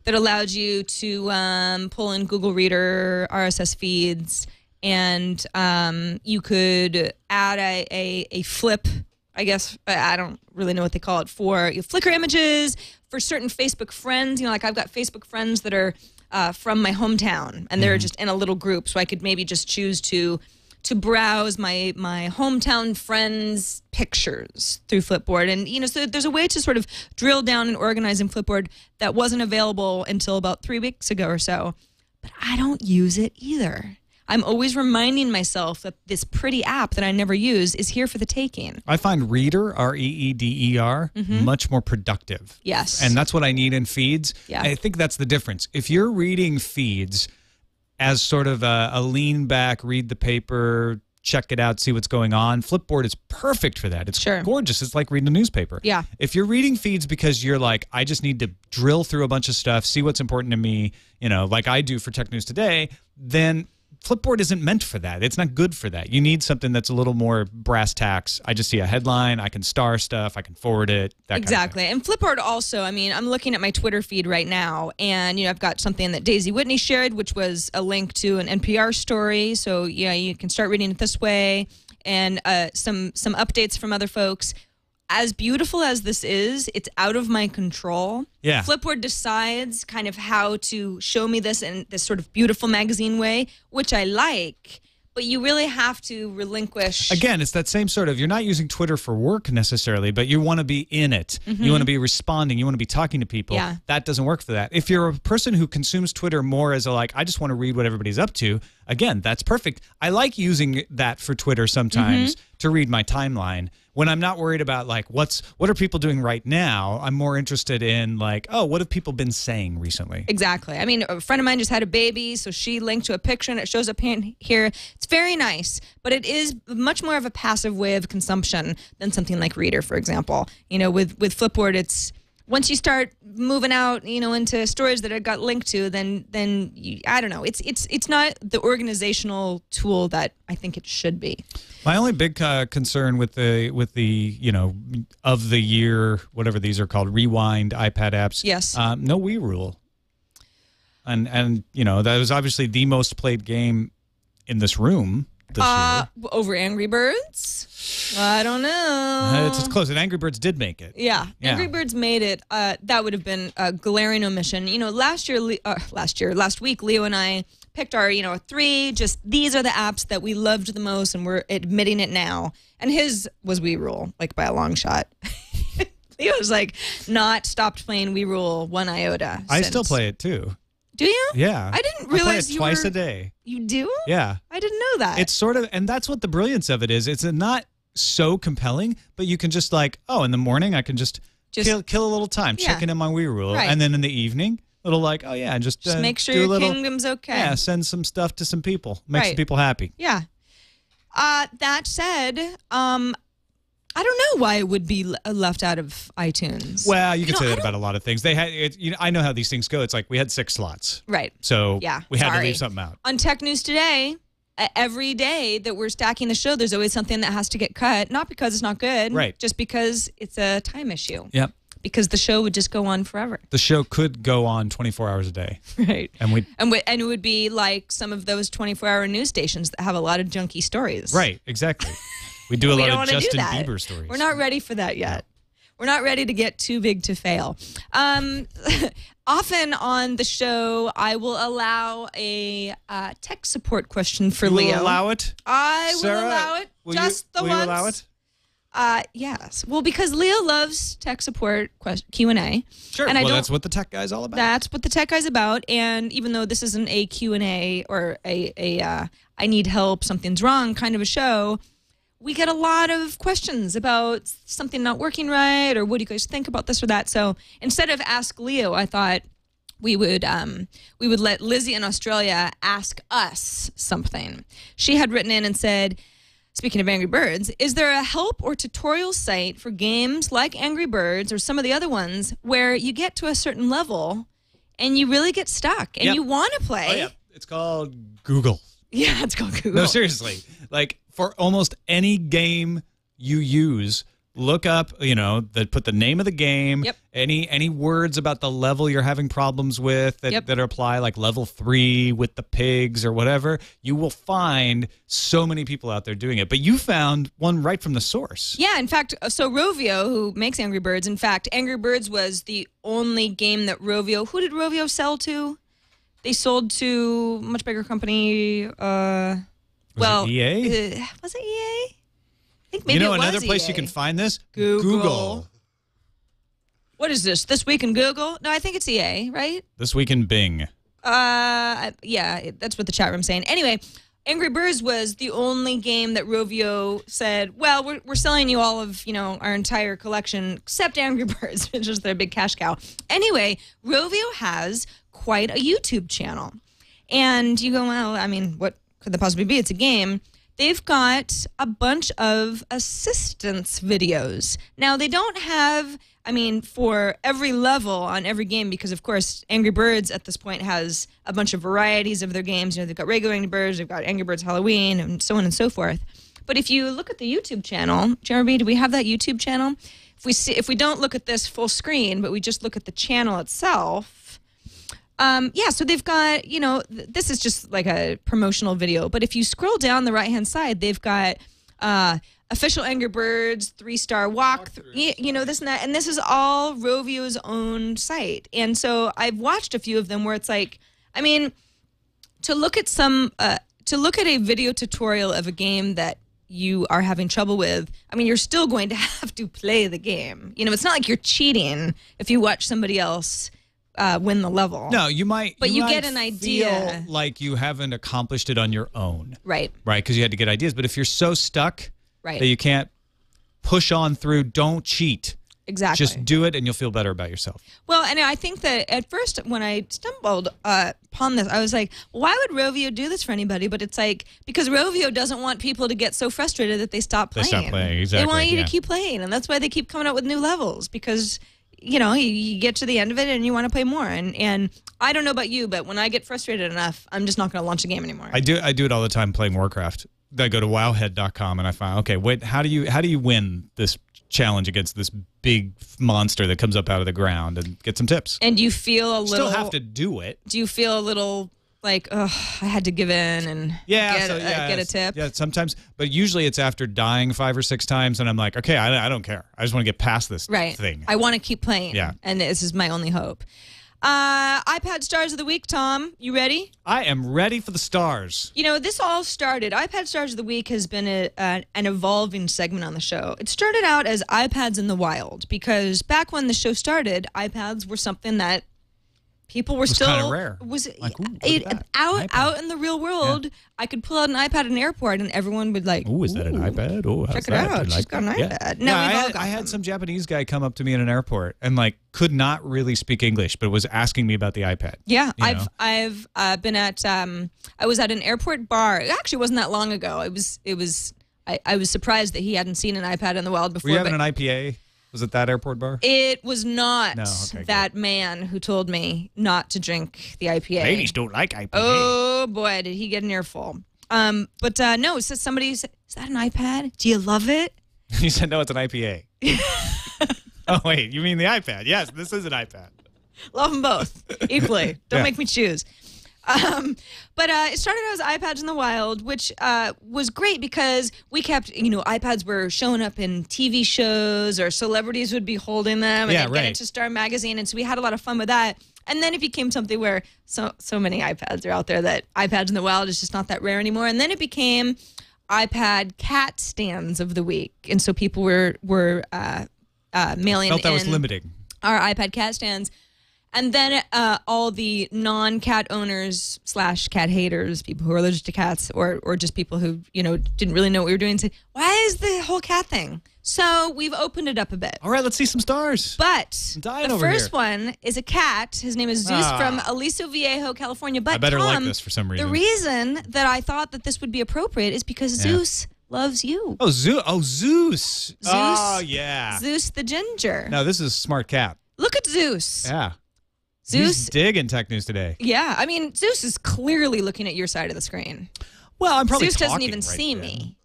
Speaker 4: that allowed you to pull in Google Reader, RSS feeds, and you could add a flip, I guess, I don't really know what they call it, for Flickr images, for certain Facebook friends. You know, like I've got Facebook friends that are from my hometown, and they're just in a little group, so I could maybe just choose to browse my hometown friends' pictures through Flipboard. And, so there's a way to sort of drill down and organize in Flipboard that wasn't available until about 3 weeks ago or so. But I don't use it either. I'm always reminding myself that this pretty app that I never use is here for the taking.
Speaker 5: I find Reader, R-E-E-D-E-R, much more productive.
Speaker 4: Yes.
Speaker 5: And that's what I need in feeds.
Speaker 4: Yeah.
Speaker 5: I think that's the difference. If you're reading feeds as sort of a lean back, read the paper, check it out, see what's going on, Flipboard is perfect for that. It's gorgeous. It's like reading a newspaper.
Speaker 4: Yeah.
Speaker 5: If you're reading feeds because you're like, I just need to drill through a bunch of stuff, see what's important to me, like I do for Tech News Today, then Flipboard isn't meant for that. It's not good for that. You need something that's a little more brass tacks. I just see a headline, I can star stuff, I can forward it, that
Speaker 4: Exactly.
Speaker 5: kind of thing.
Speaker 4: And Flipboard also, I mean, I'm looking at my Twitter feed right now, and I've got something that Daisy Whitney shared, which was a link to an NPR story. So you can start reading it this way, and some updates from other folks. As beautiful as this is, it's out of my control.
Speaker 5: Yeah.
Speaker 4: Flipboard decides kind of how to show me this in this sort of beautiful magazine way, which I like, but you really have to relinquish.
Speaker 5: Again, it's that same sort of, you're not using Twitter for work necessarily, but you want to be in it. You want to be responding. You want to be talking to people.
Speaker 4: Yeah.
Speaker 5: That doesn't work for that. If you're a person who consumes Twitter more as I just want to read what everybody's up to, again, that's perfect. I like using that for Twitter sometimes to read my timeline. When I'm not worried about what are people doing right now, I'm more interested in what have people been saying recently?
Speaker 4: Exactly. I mean, a friend of mine just had a baby, so she linked to a picture and it shows up here. It's very nice, but it is much more of a passive way of consumption than something like Reader, for example. With Flipboard, it's once you start moving out, into stories that it got linked to, then I don't know. It's not the organizational tool that I think it should be.
Speaker 5: My only big concern with the of the year, whatever these are called, Rewind iPad apps.
Speaker 4: Yes.
Speaker 5: No Wii rule. And that was obviously the most played game in this room. this year.
Speaker 4: Over Angry Birds? I don't know.
Speaker 5: It's close. And Angry Birds did make it.
Speaker 4: Yeah. Angry Birds made it. That would have been a glaring omission. You know, last week, Leo and I picked our, 3, just these are the apps that we loved the most, and we're admitting it now. And his was We Rule, like by a long shot. Leo's like not stopped playing We Rule one iota.
Speaker 5: I still play it too.
Speaker 4: Do you?
Speaker 5: Yeah.
Speaker 4: I didn't realize
Speaker 5: I play it twice a day.
Speaker 4: You do?
Speaker 5: Yeah.
Speaker 4: I didn't know that.
Speaker 5: It's sort of, and that's what the brilliance of it is. It's not so compelling, but you can just like, in the morning I can just kill a little time checking in my We Rule, and then in the evening, little like, just
Speaker 4: make sure
Speaker 5: do
Speaker 4: your
Speaker 5: a little,
Speaker 4: kingdom's okay.
Speaker 5: Yeah, send some stuff to some people, make some people happy.
Speaker 4: Yeah. That said, I don't know why it would be left out of iTunes.
Speaker 5: Well, you could say that about a lot of things. They had, I know how these things go. It's like we had 6 slots,
Speaker 4: right?
Speaker 5: So we had to leave something out.
Speaker 4: On Tech News Today, every day that we're stacking the show, there's always something that has to get cut. Not because it's not good,
Speaker 5: right?
Speaker 4: Just because it's a time issue.
Speaker 5: Yep.
Speaker 4: Because the show would just go on forever.
Speaker 5: The show could go on 24 hours a day,
Speaker 4: right?
Speaker 5: And
Speaker 4: it would be like some of those 24-hour news stations that have a lot of junky stories.
Speaker 5: Right. Exactly. We do a lot of Justin Bieber stories.
Speaker 4: We're not ready for that yet. No. We're not ready to get too big to fail. Often on the show, I will allow a tech support question for Leo.
Speaker 5: You will allow it?
Speaker 4: I
Speaker 5: Sarah,
Speaker 4: will allow it.
Speaker 5: Will
Speaker 4: just
Speaker 5: you,
Speaker 4: the
Speaker 5: will
Speaker 4: once.
Speaker 5: You allow it?
Speaker 4: Yes. Well, because Leo loves tech support Q&A.
Speaker 5: Sure.
Speaker 4: And
Speaker 5: that's what the tech guy's all about.
Speaker 4: That's what the tech guy's about. And even though this isn't a Q&A or a I need help, something's wrong kind of a show, we get a lot of questions about something not working right, or what do you guys think about this or that. So instead of Ask Leo, I thought we would let Lizzie in Australia ask us something. She had written in and said, speaking of Angry Birds, is there a help or tutorial site for games like Angry Birds or some of the other ones where you get to a certain level and you really get stuck and you want to play?
Speaker 5: Oh, yeah. It's called Google.
Speaker 4: Yeah, it's called Google.
Speaker 5: No, seriously. Like, for almost any game you use, look up, put the name of the game, any words about the level you're having problems with that apply, like level 3 with the pigs or whatever. You will find so many people out there doing it. But you found one right from the source.
Speaker 4: Yeah, in fact, so Rovio, who makes Angry Birds, in fact, Angry Birds was the only game that Rovio, who did Rovio sell to? They sold to a much bigger company.
Speaker 5: Was it EA?
Speaker 4: Was it EA? I think maybe it was
Speaker 5: another place
Speaker 4: EA.
Speaker 5: You can find this?
Speaker 4: Google. What is this? This Week in Google? No, I think it's EA, right?
Speaker 5: This Week in Bing.
Speaker 4: Yeah, that's what the chat room's saying. Anyway, Angry Birds was the only game that Rovio said, well, we're selling you all of, our entire collection except Angry Birds, which is their big cash cow. Anyway, Rovio has quite a YouTube channel. And you go, well, I mean, what could that possibly be? It's a game. They've got a bunch of assistance videos. Now, they don't have, for every level on every game, because, of course, Angry Birds at this point has a bunch of varieties of their games. They've got regular Angry Birds, they've got Angry Birds Halloween, and so on and so forth. But if you look at the YouTube channel, Jeremy, do we have that YouTube channel? If we don't look at this full screen, but we just look at the channel itself, so they've got, this is just like a promotional video, but if you scroll down the right-hand side, they've got official Angry Birds 3-star walkthrough, this and that, and this is all Rovio's own site. And so I've watched a few of them where it's like, to look at a video tutorial of a game that you are having trouble with, you're still going to have to play the game. It's not like you're cheating if you watch somebody else win the level.
Speaker 5: No, you might.
Speaker 4: But you get an idea.
Speaker 5: Feel like you haven't accomplished it on your own.
Speaker 4: Right.
Speaker 5: Right, because you had to get ideas. But if you're so stuck
Speaker 4: that
Speaker 5: you can't push on through, don't cheat.
Speaker 4: Exactly.
Speaker 5: Just do it and you'll feel better about yourself.
Speaker 4: Well, and I think that at first when I stumbled upon this, I was like, why would Rovio do this for anybody? But it's like, because Rovio doesn't want people to get so frustrated that they stop playing.
Speaker 5: They stop playing, exactly.
Speaker 4: They want you to keep playing, and that's why they keep coming out with new levels, because you get to the end of it and you want to play more. And I don't know about you, but when I get frustrated enough, I'm just not going to launch a game anymore.
Speaker 5: I do it all the time playing Warcraft. I go to wowhead.com and I find, okay, wait, how do you win this challenge against this big monster that comes up out of the ground, and get some tips.
Speaker 4: And you feel a little...
Speaker 5: Still have to do it.
Speaker 4: Do you feel a little like, I had to give in and get a tip?
Speaker 5: Yeah, sometimes. But usually it's after dying 5 or 6 times, and I'm like, okay, I don't care. I just want to get past this thing.
Speaker 4: I want to keep playing.
Speaker 5: Yeah.
Speaker 4: And this is my only hope. iPad Stars of the Week, Tom. You ready?
Speaker 5: I am ready for the stars.
Speaker 4: You know, this all started. iPad Stars of the Week has been an evolving segment on the show. It started out as iPads in the wild because back when the show started, iPads were something that people were still
Speaker 5: kind of rare.
Speaker 4: Was
Speaker 5: like,
Speaker 4: out in the real world. Yeah. I could pull out an iPad at an airport and everyone would like,
Speaker 5: "Ooh, is that an iPad? Oh,
Speaker 4: check it out. She's got an iPad."
Speaker 5: Yeah. I had some Japanese guy come up to me in an airport and like could not really speak English, but was asking me about the iPad.
Speaker 4: Yeah, I've been at I was at an airport bar. It actually wasn't that long ago. I was surprised that he hadn't seen an iPad in the wild before.
Speaker 5: Were you having an IPA? Was it that airport bar?
Speaker 4: It was not that man who told me not to drink the IPA.
Speaker 5: Ladies don't like IPA.
Speaker 4: Oh, boy, did he get an earful. But no, so somebody said, is that an iPad? Do you love it?
Speaker 5: He said, no, it's an IPA. Oh, wait, you mean the iPad? Yes, this is an iPad.
Speaker 4: Love them both equally. Don't make me choose. But it started out as iPads in the wild, which was great because we kept, iPads were showing up in TV shows or celebrities would be holding them and they'd get into Star Magazine. And so we had a lot of fun with that. And then it became something where so many iPads are out there that iPads in the wild is just not that rare anymore. And then it became iPad cat stands of the week. And so people were mailing
Speaker 5: Felt that
Speaker 4: in
Speaker 5: was limiting.
Speaker 4: Our iPad cat stands. And then all the non-cat owners / cat haters, people who are allergic to cats or just people who, didn't really know what we were doing, said, why is the whole cat thing? So we've opened it up a bit.
Speaker 5: All right, let's see some stars.
Speaker 4: But the first one is a cat. His name is Zeus from Aliso Viejo, California. But
Speaker 5: I better
Speaker 4: Tom,
Speaker 5: like this for some reason.
Speaker 4: The reason that I thought that this would be appropriate is because Zeus loves you.
Speaker 5: Oh, Zeus. Oh, yeah.
Speaker 4: Zeus the ginger.
Speaker 5: No, this is a smart cat.
Speaker 4: Look at Zeus.
Speaker 5: Yeah.
Speaker 4: Zeus
Speaker 5: He's digging tech news today.
Speaker 4: Yeah, I mean, Zeus is clearly looking at your side of the screen.
Speaker 5: Well, I'm probably
Speaker 4: Zeus doesn't even
Speaker 5: right
Speaker 4: see
Speaker 5: then.
Speaker 4: me.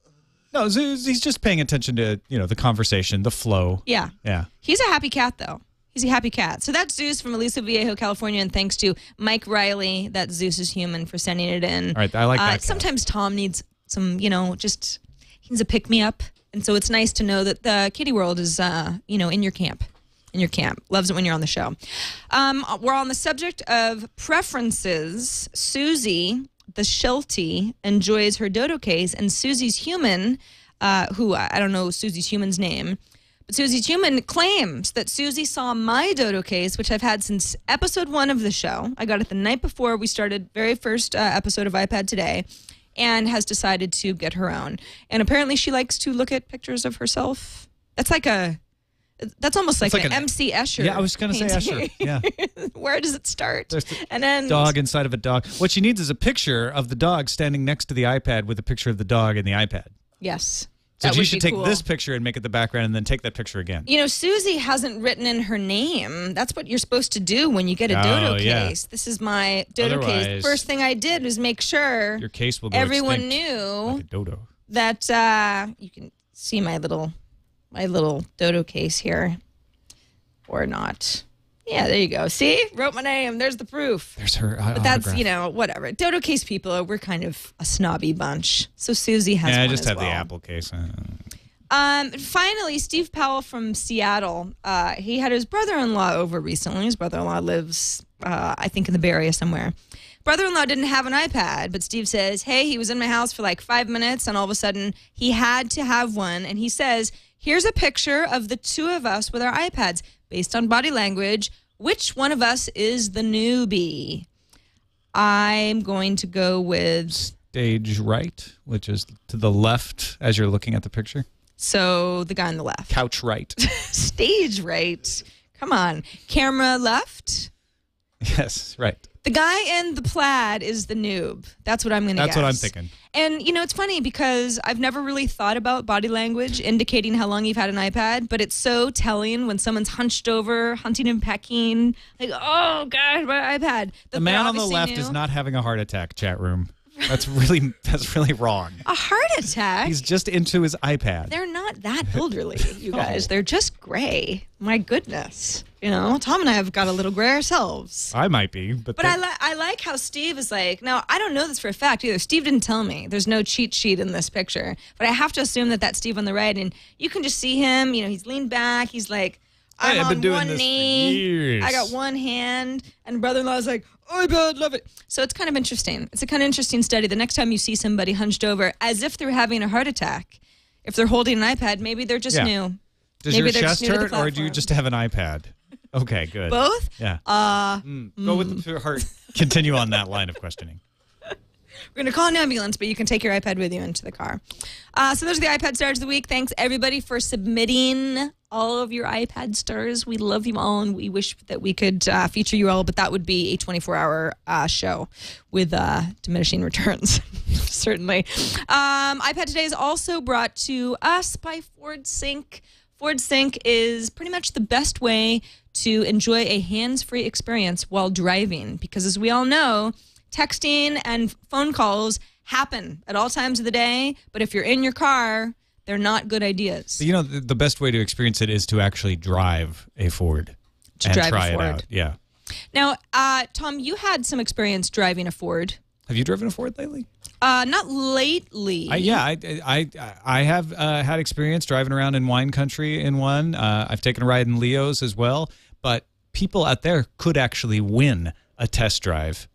Speaker 5: No, Zeus, he's just paying attention to, the conversation, the flow.
Speaker 4: Yeah.
Speaker 5: Yeah.
Speaker 4: He's a happy cat, though. He's a happy cat. So that's Zeus from Aliso Viejo, California, and thanks to Mike Riley, that Zeus is human, for sending it in.
Speaker 5: All right, I like that cat.
Speaker 4: Sometimes Tom needs some, he needs a pick-me-up, and so it's nice to know that the kitty world is, in your camp. In your camp. Loves it when you're on the show. We're on the subject of preferences. Susie, the Sheltie, enjoys her dodo case, and Susie's human, who I don't know Susie's human's name, but Susie's human claims that Susie saw my dodo case, which I've had since episode 1 of the show. I got it the night before we started, very first episode of iPad Today, and has decided to get her own. And apparently she likes to look at pictures of herself. That's almost like an MC Escher.
Speaker 5: Yeah, I was going to say Escher. Yeah.
Speaker 4: Where does it start?
Speaker 5: And then dog inside of a dog. What she needs is a picture of the dog standing next to the iPad with a picture of the dog in the iPad.
Speaker 4: Yes.
Speaker 5: So you should take this picture and make it the background and then take that picture again.
Speaker 4: Susie hasn't written in her name. That's what you're supposed to do when you get a dodo case. This is my dodo case. The first thing I did was make sure
Speaker 5: your case will go
Speaker 4: everyone knew
Speaker 5: like a dodo.
Speaker 4: That you can see my little dodo case here, or not. Yeah, there you go. See? Wrote my name. There's the proof.
Speaker 5: There's her
Speaker 4: But that's, whatever. Dodo case people, we're kind of a snobby bunch. So Susie has one
Speaker 5: I just
Speaker 4: as
Speaker 5: have
Speaker 4: well.
Speaker 5: the Apple case.
Speaker 4: Finally, Steve Powell from Seattle. He had his brother-in-law over recently. His brother-in-law lives, I think, in the Bay Area somewhere. Brother-in-law didn't have an iPad, but Steve says, hey, he was in my house for like 5 minutes, and all of a sudden he had to have one. And he says, here's a picture of the two of us with our iPads. Based on body language, which one of us is the newbie? I'm going to go with...
Speaker 5: Stage right, which is to the left as you're looking at the picture.
Speaker 4: So the guy on the left.
Speaker 5: Couch right.
Speaker 4: Stage right. Come on. Camera left.
Speaker 5: Yes, right.
Speaker 4: The guy in the plaid is the noob. That's what I'm going to guess.
Speaker 5: That's what I'm thinking.
Speaker 4: And, it's funny because I've never really thought about body language indicating how long you've had an iPad, but it's so telling when someone's hunched over, hunting and pecking, like, oh, God, my iPad.
Speaker 5: The man on the left is not having a heart attack, chat room. That's really wrong.
Speaker 4: A heart attack?
Speaker 5: He's just into his iPad.
Speaker 4: They're not that elderly, you guys. They're just gray. My goodness. You know, Tom and I have got a little gray ourselves.
Speaker 5: I might be, but
Speaker 4: I like how Steve is like, now, I don't know this for a fact either. Steve didn't tell me. There's no cheat sheet in this picture. But I have to assume that that's Steve on the right. And you can just see him. You know, he's leaned back. He's like, I'm
Speaker 5: I've been
Speaker 4: on
Speaker 5: doing
Speaker 4: one
Speaker 5: this for
Speaker 4: knee.
Speaker 5: years.
Speaker 4: I got one hand. And brother-in-law's like, iPad, love it. So it's kind of interesting. It's a kind of interesting study. The next time you see somebody hunched over as if they're having a heart attack, if they're holding an iPad, maybe they're just new.
Speaker 5: Does
Speaker 4: maybe
Speaker 5: your chest hurt, or do you just have an iPad? Okay, good.
Speaker 4: Both?
Speaker 5: Yeah. Go with the heart. Continue on that line of questioning.
Speaker 4: We're going to call an ambulance, but you can take your iPad with you into the car. So those are the iPad stars of the week. Thanks, everybody, for submitting all of your iPad stars. We love you all, and we wish that we could feature you all, but that would be a 24-hour show with diminishing returns, certainly. iPad Today is also brought to us by Ford Sync. Ford Sync is pretty much the best way to enjoy a hands-free experience while driving, because as we all know, texting and phone calls happen at all times of the day, but if you're in your car, they're not good ideas.
Speaker 5: You know, the best way to experience it is to actually drive a Ford and try it out. Yeah.
Speaker 4: Now, Tom, you had some experience driving a Ford.
Speaker 5: Have you driven a Ford lately?
Speaker 4: Not lately.
Speaker 5: I have had experience driving around in wine country in one. I've taken a ride in Leo's as well. But people out there could actually win a test drive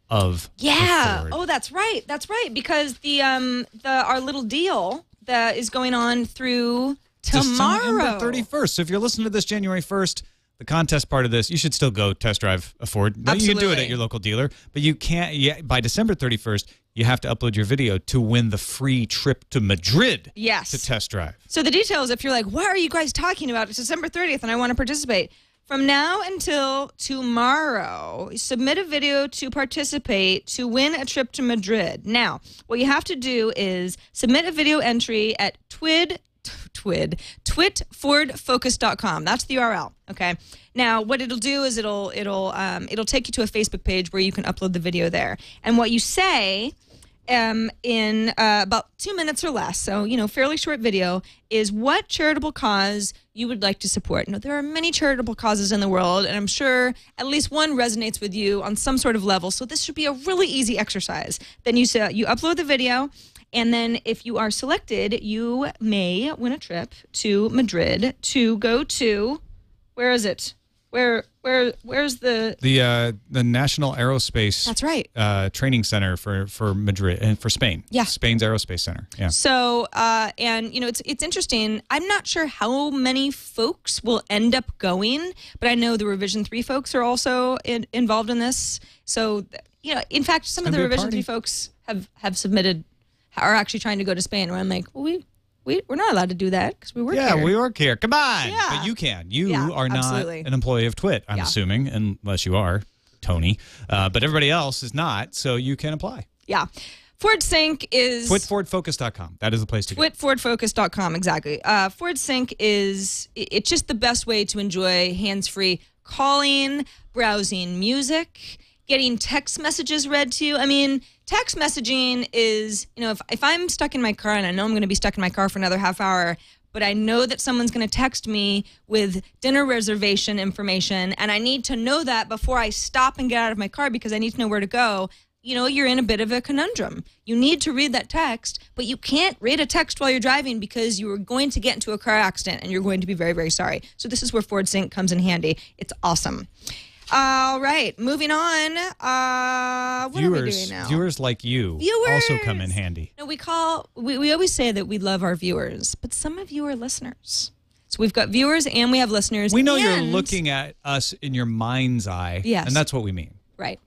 Speaker 5: of the Ford.
Speaker 4: Oh, that's right. That's right. Because our little deal that is going on through tomorrow.
Speaker 5: December 31st. So if you're listening to this January 1st, the contest part of this, you should still go test drive a Ford. Now, you can do it at your local dealer, but you can't. Yeah, by December 31st, you have to upload your video to win the free trip to Madrid.
Speaker 4: Yes.
Speaker 5: To test drive.
Speaker 4: So the details, if you're like, what are you guys talking about? It's December 30th and I want to participate. From now until tomorrow, submit a video to participate to win a trip to Madrid. Now, what you have to do is submit a video entry at twitfordfocus.com. That's the URL. Okay. Now, what it'll do is it'll take you to a Facebook page where you can upload the video there. And what you say in about 2 minutes or less, so fairly short video, is what charitable cause you would like to support. Now, there are many charitable causes in the world, and I'm sure at least one resonates with you on some sort of level. So this should be a really easy exercise. Then you upload the video. And then if you are selected, you may win a trip to Madrid to go to, where is it? Where's the
Speaker 5: National Aerospace?
Speaker 4: That's right.
Speaker 5: Training center for Madrid and for Spain.
Speaker 4: Yeah.
Speaker 5: Spain's Aerospace Center. Yeah.
Speaker 4: So and it's interesting. I'm not sure how many folks will end up going, but I know the Revision 3 folks are also involved in this. So in fact, some of the Revision 3 folks have submitted. Are actually trying to go to Spain, where I'm like, well, we're not allowed to do that because we work here.
Speaker 5: Yeah, we work here. Come on.
Speaker 4: Yeah.
Speaker 5: But you can. You are
Speaker 4: absolutely.
Speaker 5: not an employee of Twit, I'm assuming, unless you are, Tony. But everybody else is not, so you can apply.
Speaker 4: Yeah. Ford Sync is...
Speaker 5: TwitFordFocus.com. That is the place to go.
Speaker 4: TwitFordFocus.com, exactly. Ford Sync it's just the best way to enjoy hands-free calling, browsing music, getting text messages read to you. I mean, text messaging is, if I'm stuck in my car, and I know I'm going to be stuck in my car for another half hour, but I know that someone's going to text me with dinner reservation information, and I need to know that before I stop and get out of my car because I need to know where to go, you're in a bit of a conundrum. You need to read that text, but you can't read a text while you're driving because you are going to get into a car accident, and you're going to be very, very sorry. So this is where Ford Sync comes in handy. It's awesome. All right, moving on. What are we doing now?
Speaker 5: Viewers like you also come in handy.
Speaker 4: No, we always say that we love our viewers, but some of you are listeners. So we've got viewers and we have listeners.
Speaker 5: We know you're looking at us in your mind's eye.
Speaker 4: Yes.
Speaker 5: And that's what we mean.
Speaker 4: Right.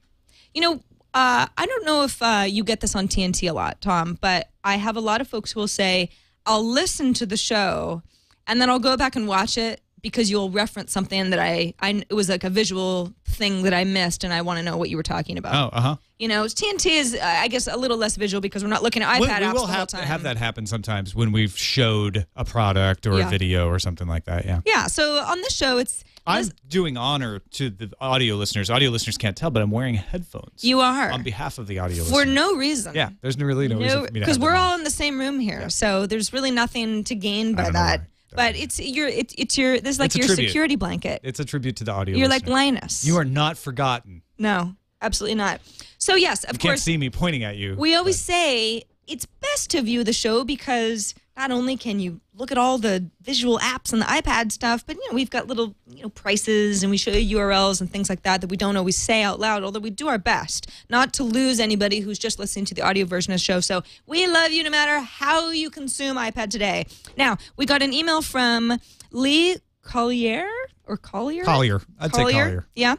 Speaker 4: I don't know if you get this on TNT a lot, Tom, but I have a lot of folks who will say, I'll listen to the show and then I'll go back and watch it, because you'll reference something that it was like a visual thing that I missed, and I want to know what you were talking about.
Speaker 5: Oh,
Speaker 4: You know, TNT is, I guess, a little less visual because we're not looking at iPad apps
Speaker 5: we will
Speaker 4: the whole time.
Speaker 5: have that happen sometimes when we've showed a product or a video or something like that. Yeah.
Speaker 4: Yeah. So on this show,
Speaker 5: I'm doing honor to the audio listeners. Audio listeners can't tell, but I'm wearing headphones.
Speaker 4: You are.
Speaker 5: On behalf of the audio
Speaker 4: for
Speaker 5: listeners.
Speaker 4: no reason.
Speaker 5: Yeah, there's really no reason for me to
Speaker 4: because
Speaker 5: have
Speaker 4: we're
Speaker 5: them
Speaker 4: all
Speaker 5: on.
Speaker 4: in the same room here, so there's really nothing to gain by
Speaker 5: I don't know
Speaker 4: that.
Speaker 5: why.
Speaker 4: But it's your this is like
Speaker 5: It's a
Speaker 4: your
Speaker 5: tribute.
Speaker 4: security blanket.
Speaker 5: It's a tribute to the audio
Speaker 4: You're
Speaker 5: listener.
Speaker 4: like Linus.
Speaker 5: You are not forgotten.
Speaker 4: No, absolutely not. So yes, of
Speaker 5: You
Speaker 4: course.
Speaker 5: can't see me pointing at you.
Speaker 4: We always say it's best to view the show because not only can you look at all the visual apps and the iPad stuff, but we've got little prices and we show you URLs and things like that we don't always say out loud, although we do our best not to lose anybody who's just listening to the audio version of the show. So we love you no matter how you consume iPad today. Now, we got an email from Lee Collier or Collier?
Speaker 5: Collier. I'd say Collier.
Speaker 4: Yeah.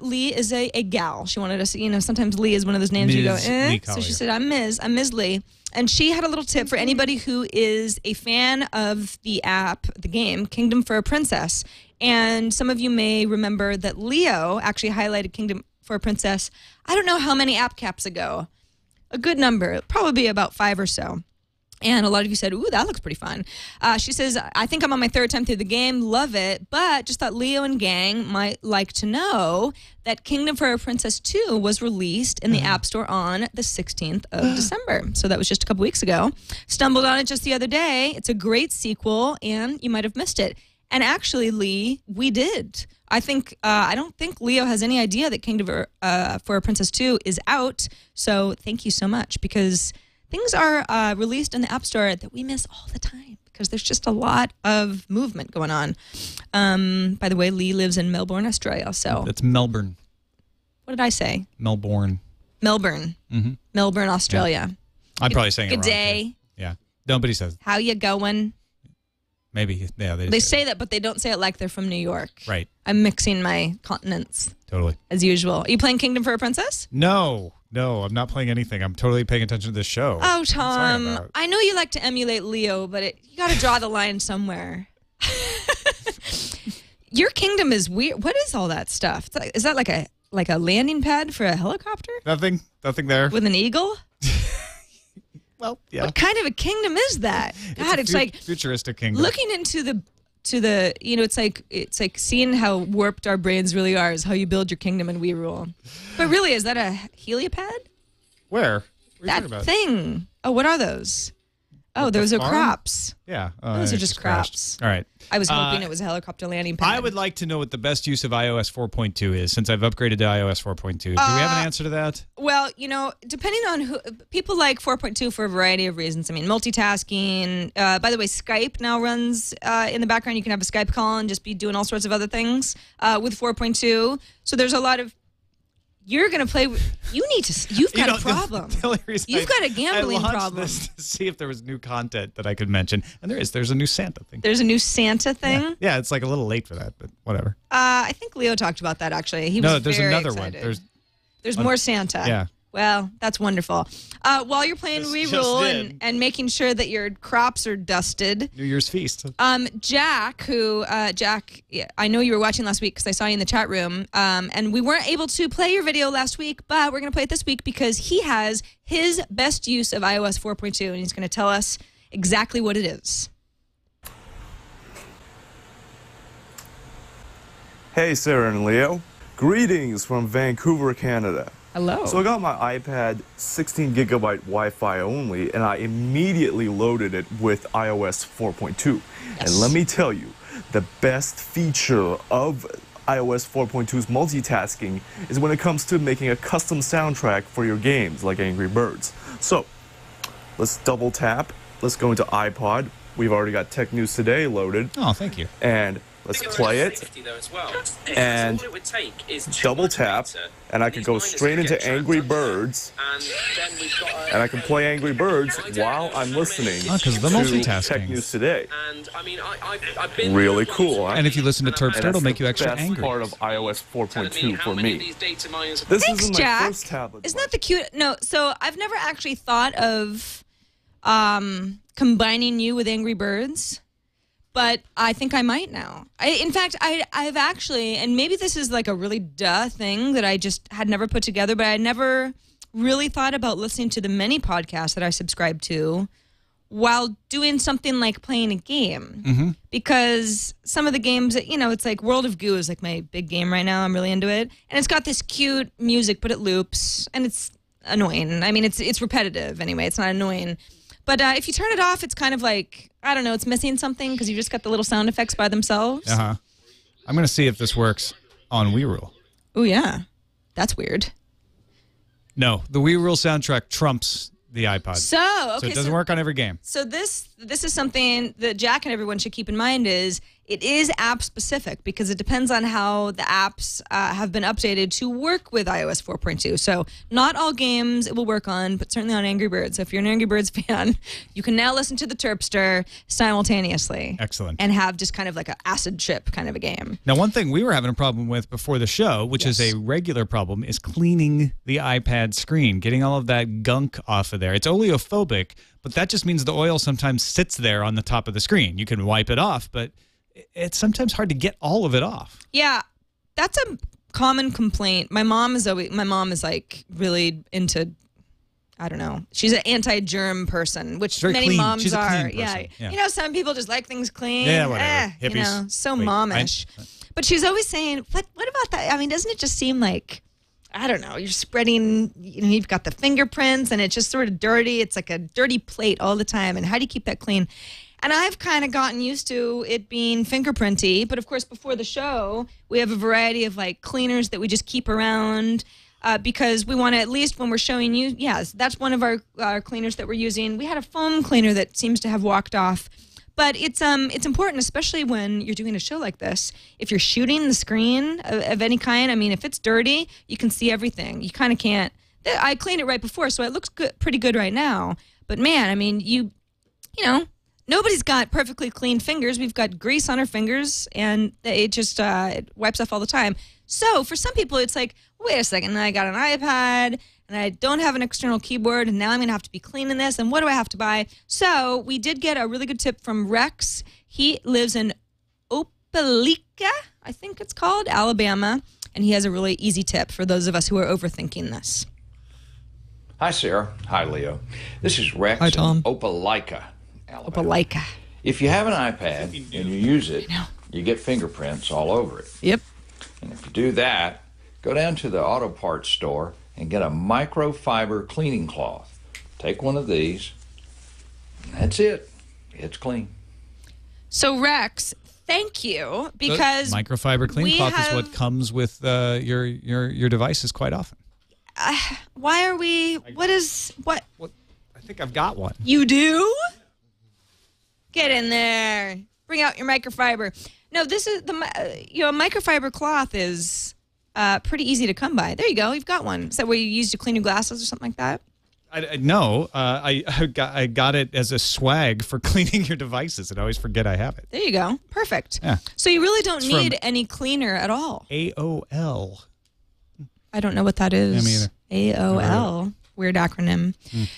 Speaker 4: Lee is a gal. She wanted us, sometimes Lee is one of those names
Speaker 5: Ms.
Speaker 4: you go,
Speaker 5: Lee
Speaker 4: So she
Speaker 5: Collier.
Speaker 4: said, I'm Ms. Lee. And she had a little tip for anybody who is a fan of the app, the game, Kingdom for a Princess. And some of you may remember that Leo actually highlighted Kingdom for a Princess, I don't know how many app caps ago. A good number, probably about 5 or so. And a lot of you said, ooh, that looks pretty fun. She says, I think I'm on my 3rd time through the game. Love it. But just thought Leo and gang might like to know that Kingdom for a Princess 2 was released in the App Store on the 16th of December. So that was just a couple weeks ago. Stumbled on it just the other day. It's a great sequel, and you might have missed it. And actually, Lee, we did. I don't think Leo has any idea that Kingdom for a Princess 2 is out. So thank you so much, because things are released in the App Store that we miss all the time because there's just a lot of movement going on. By the way, Lee lives in Melbourne, Australia. So
Speaker 5: That's Melbourne.
Speaker 4: what did I say?
Speaker 5: Melbourne.
Speaker 4: Melbourne.
Speaker 5: Mm-hmm.
Speaker 4: Melbourne, Australia.
Speaker 5: I'm probably saying it
Speaker 4: Good
Speaker 5: wrong.
Speaker 4: day.
Speaker 5: Too. Yeah. Nobody says.
Speaker 4: How you going?
Speaker 5: Maybe. Yeah.
Speaker 4: They say that, but they don't say it like they're from New York.
Speaker 5: Right.
Speaker 4: I'm mixing my continents
Speaker 5: Totally.
Speaker 4: as usual. Are you playing Kingdom for a Princess?
Speaker 5: No, I'm not playing anything. I'm totally paying attention to this show.
Speaker 4: Oh,
Speaker 5: What's that
Speaker 4: Tom,
Speaker 5: about?
Speaker 4: I know you like to emulate Leo, but you got to draw the line somewhere. Your kingdom is weird. What is all that stuff? Is that like a landing pad for a helicopter
Speaker 5: Nothing there.
Speaker 4: with an eagle?
Speaker 5: Well, yeah.
Speaker 4: What kind of a kingdom is that? God, it's like
Speaker 5: futuristic kingdom.
Speaker 4: looking into the it's like seeing how warped our brains really are is how you build your kingdom and we rule. But really, is that a heliopad?
Speaker 5: Where? What are you
Speaker 4: That
Speaker 5: talking about?
Speaker 4: thing. Oh, what are those? Oh,
Speaker 5: What, the
Speaker 4: those are
Speaker 5: farm?
Speaker 4: crops.
Speaker 5: Yeah.
Speaker 4: Those
Speaker 5: it
Speaker 4: are just
Speaker 5: crashed.
Speaker 4: crops.
Speaker 5: All right.
Speaker 4: I was hoping it was a helicopter landing pad.
Speaker 5: I would like to know what the best use of iOS 4.2 is since I've upgraded to iOS 4.2. Do we have an answer to that?
Speaker 4: Well, depending on who, people like 4.2 for a variety of reasons. I mean, multitasking. By the way, Skype now runs in the background. You can have a Skype call and just be doing all sorts of other things with 4.2. So there's a lot of. You're going to play. You've got a problem.
Speaker 5: The only reason
Speaker 4: You've got a gambling
Speaker 5: I launched
Speaker 4: problem.
Speaker 5: This to see if there was new content that I could mention, and there is. There's a new Santa thing.
Speaker 4: There's a new Santa thing.
Speaker 5: Yeah, it's like a little late for that, but whatever.
Speaker 4: I think Leo talked about that actually. He
Speaker 5: No,
Speaker 4: was
Speaker 5: there's
Speaker 4: very
Speaker 5: another
Speaker 4: excited.
Speaker 5: one.
Speaker 4: There's more Santa.
Speaker 5: Yeah.
Speaker 4: Well, that's wonderful. While you're playing
Speaker 5: Just
Speaker 4: Rerule
Speaker 5: did.
Speaker 4: and making sure that your crops are dusted,
Speaker 5: New Year's feast.
Speaker 4: Jack, I know you were watching last week because I saw you in the chat room, and we weren't able to play your video last week, but we're going to play it this week because he has his best use of iOS 4.2, and he's going to tell us exactly what it is.
Speaker 6: Hey, Sarah and Leo. Greetings from Vancouver, Canada.
Speaker 4: Hello.
Speaker 6: So I got my iPad 16 gigabyte Wi-Fi only, and I immediately loaded it with iOS 4.2. And let me tell you, the best feature of iOS 4.2's multitasking is when it comes to making a custom soundtrack for your games like Angry Birds. So let's double tap. Let's go into iPod. We've already got Tech News Today loaded.
Speaker 5: Oh, thank you.
Speaker 6: And let's play it. And double tap, and I can go straight into Angry Birds, and I can play Angry Birds while I'm listening
Speaker 5: Oh, 'cause of the
Speaker 6: to
Speaker 5: multitasking.
Speaker 6: Tech News Today. Really cool, huh?
Speaker 5: And if you listen to Terpster,
Speaker 6: And
Speaker 5: it'll
Speaker 6: that's
Speaker 5: make
Speaker 6: the
Speaker 5: you extra
Speaker 6: best
Speaker 5: angry.
Speaker 6: part of iOS 4.2 for me. This
Speaker 4: Thanks,
Speaker 6: isn't my
Speaker 4: Jack.
Speaker 6: first tablet.
Speaker 4: Isn't that the cute? No, so I've never actually thought of combining you with Angry Birds. but I think I might now. In fact, I've actually, and maybe this is like a really duh thing that I just had never put together, but I never really thought about listening to the many podcasts that I subscribe to while doing something like playing a game. Because some of the games that, it's like World of Goo is like my big game right now. I'm really into it. And it's got this cute music, but it loops and it's annoying. I mean, it's repetitive anyway. It's not annoying. But if you turn it off, it's kind of like, I don't know, it's missing something because you just got the little sound effects by themselves.
Speaker 5: I'm going to see if this works on Wii Rule.
Speaker 4: Oh, yeah. That's weird.
Speaker 5: No, the Wii Rule soundtrack trumps the iPod.
Speaker 4: So
Speaker 5: it doesn't work on every game.
Speaker 4: So this is something that Jack and everyone should keep in mind is it is app specific because it depends on how the apps have been updated to work with iOS 4.2. So not all games it will work on, but certainly on Angry Birds. So if you're an Angry Birds fan, you can now listen to the Terpster simultaneously.
Speaker 5: Excellent.
Speaker 4: And have just kind of like an acid trip kind of a game.
Speaker 5: Now, one thing we were having a problem with before the show, which is a regular problem, is cleaning the iPad screen, getting all of that gunk off of there. It's oleophobic, but that just means the oil sometimes sits there on the top of the screen. You can wipe it off, but it's sometimes hard to get all of it off.
Speaker 4: Yeah, that's a common complaint. My mom is like really into, I don't know. She's an anti-germ person, which many
Speaker 5: clean.
Speaker 4: moms
Speaker 5: She's a
Speaker 4: are.
Speaker 5: clean person.
Speaker 4: Yeah. Some people just like things clean.
Speaker 5: Yeah, whatever. Hippies.
Speaker 4: So momish. But she's always saying, what about that? I mean, doesn't it just seem like, I don't know, you're spreading, you've got the fingerprints and it's just sort of dirty. It's like a dirty plate all the time. And how do you keep that clean? And I've kind of gotten used to it being fingerprinty. But of course, before the show, we have a variety of like cleaners that we just keep around because we want to, at least when we're showing you, that's one of our cleaners that we're using. We had a foam cleaner that seems to have walked off. But it's important, especially when you're doing a show like this. If you're shooting the screen of any kind, I mean, if it's dirty, you can see everything. You kind of can't. I cleaned it right before, so it looks good, pretty good right now. But man, I mean, you know, nobody's got perfectly clean fingers. We've got grease on our fingers, and it just it wipes off all the time. So for some people, it's like, wait a second, I got an iPad, and I don't have an external keyboard, and now I'm going to have to be cleaning this, and what do I have to buy? So we did get a really good tip from Rex. He lives in Opelika, I think it's called, Alabama, and he has a really easy tip for those of us who are overthinking this.
Speaker 7: Hi, Sarah. Hi, Leo. This is Rex
Speaker 4: Hi, Tom.
Speaker 7: in Opelika, Alabama.
Speaker 4: Opelika.
Speaker 7: If you have an iPad and you use it, you get fingerprints all over it.
Speaker 4: Yep.
Speaker 7: And if you do that, go down to the auto parts store and get a microfiber cleaning cloth. Take one of these, and that's it. It's clean.
Speaker 4: So, Rex, thank you, because
Speaker 5: microfiber clean cloth is what comes with your devices quite often.
Speaker 4: Why are we? What?
Speaker 5: I think I've got one.
Speaker 4: You do? Get in there. Bring out your microfiber. No, this is the microfiber cloth is pretty easy to come by. There you go. You've got one. Is that where you use to clean your glasses or something like that?
Speaker 5: No, I got it as a swag for cleaning your devices, and I always forget I have it.
Speaker 4: There you go. Perfect.
Speaker 5: Yeah.
Speaker 4: So you really don't need any cleaner at all.
Speaker 5: AOL.
Speaker 4: I don't know what that is.
Speaker 5: Yeah, me either.
Speaker 4: AOL. Weird acronym.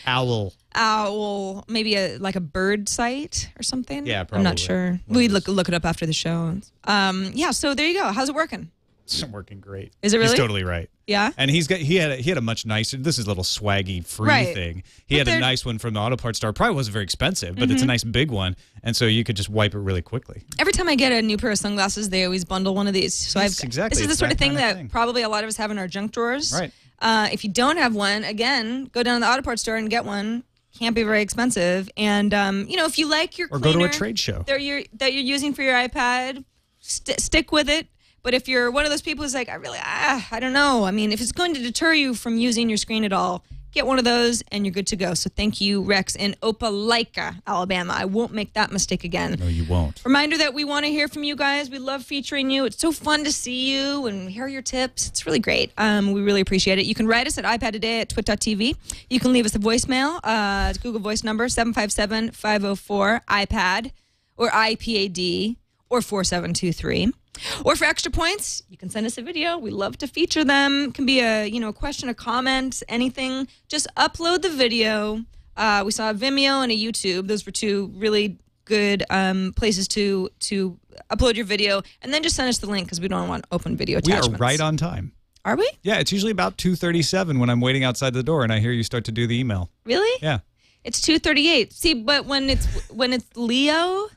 Speaker 5: Owl.
Speaker 4: Owl. Maybe like a bird site or something.
Speaker 5: Yeah, probably.
Speaker 4: I'm not sure. We look it up after the show. Yeah. So there you go. How's it working?
Speaker 5: It's working great.
Speaker 4: Is it really?
Speaker 5: He's totally right.
Speaker 4: Yeah.
Speaker 5: And he had a much nicer. This is a little swaggy free thing. He had a nice one from the auto parts store. Probably wasn't very expensive, but it's a nice big one, and so you could just wipe it really quickly.
Speaker 4: Every time I get a new pair of sunglasses, they always bundle one of these. So
Speaker 5: exactly.
Speaker 4: This is the sort of thing that probably a lot of us have in our junk drawers.
Speaker 5: Right.
Speaker 4: If you don't have one, again, go down to the auto parts store and get one. Can't be very expensive. And if you like your cleaner,
Speaker 5: or go to a trade show
Speaker 4: that you're using for your iPad, stick with it. But if you're one of those people who's like, I don't know. I mean, if it's going to deter you from using your screen at all, get one of those and you're good to go. So thank you, Rex, in Opelika, Alabama. I won't make that mistake again.
Speaker 5: No, you won't.
Speaker 4: Reminder that we want to hear from you guys. We love featuring you. It's so fun to see you and hear your tips. It's really great. We really appreciate it. You can write us at iPadtoday@twit.tv. You can leave us a voicemail. Google Voice number, 757-504-IPAD or IPAD or 4723. Or for extra points, you can send us a video. We love to feature them. It can be a question, a comment, anything. Just upload the video. We saw a Vimeo and a YouTube. Those were two really good places to upload your video, and then just send us the link because we don't want open video attachments.
Speaker 5: We are right on time.
Speaker 4: Are we?
Speaker 5: Yeah, it's usually about 2:37 when I'm waiting outside the door and I hear you start to do the email.
Speaker 4: Really?
Speaker 5: Yeah.
Speaker 4: It's 2:38. See, but when it's Leo,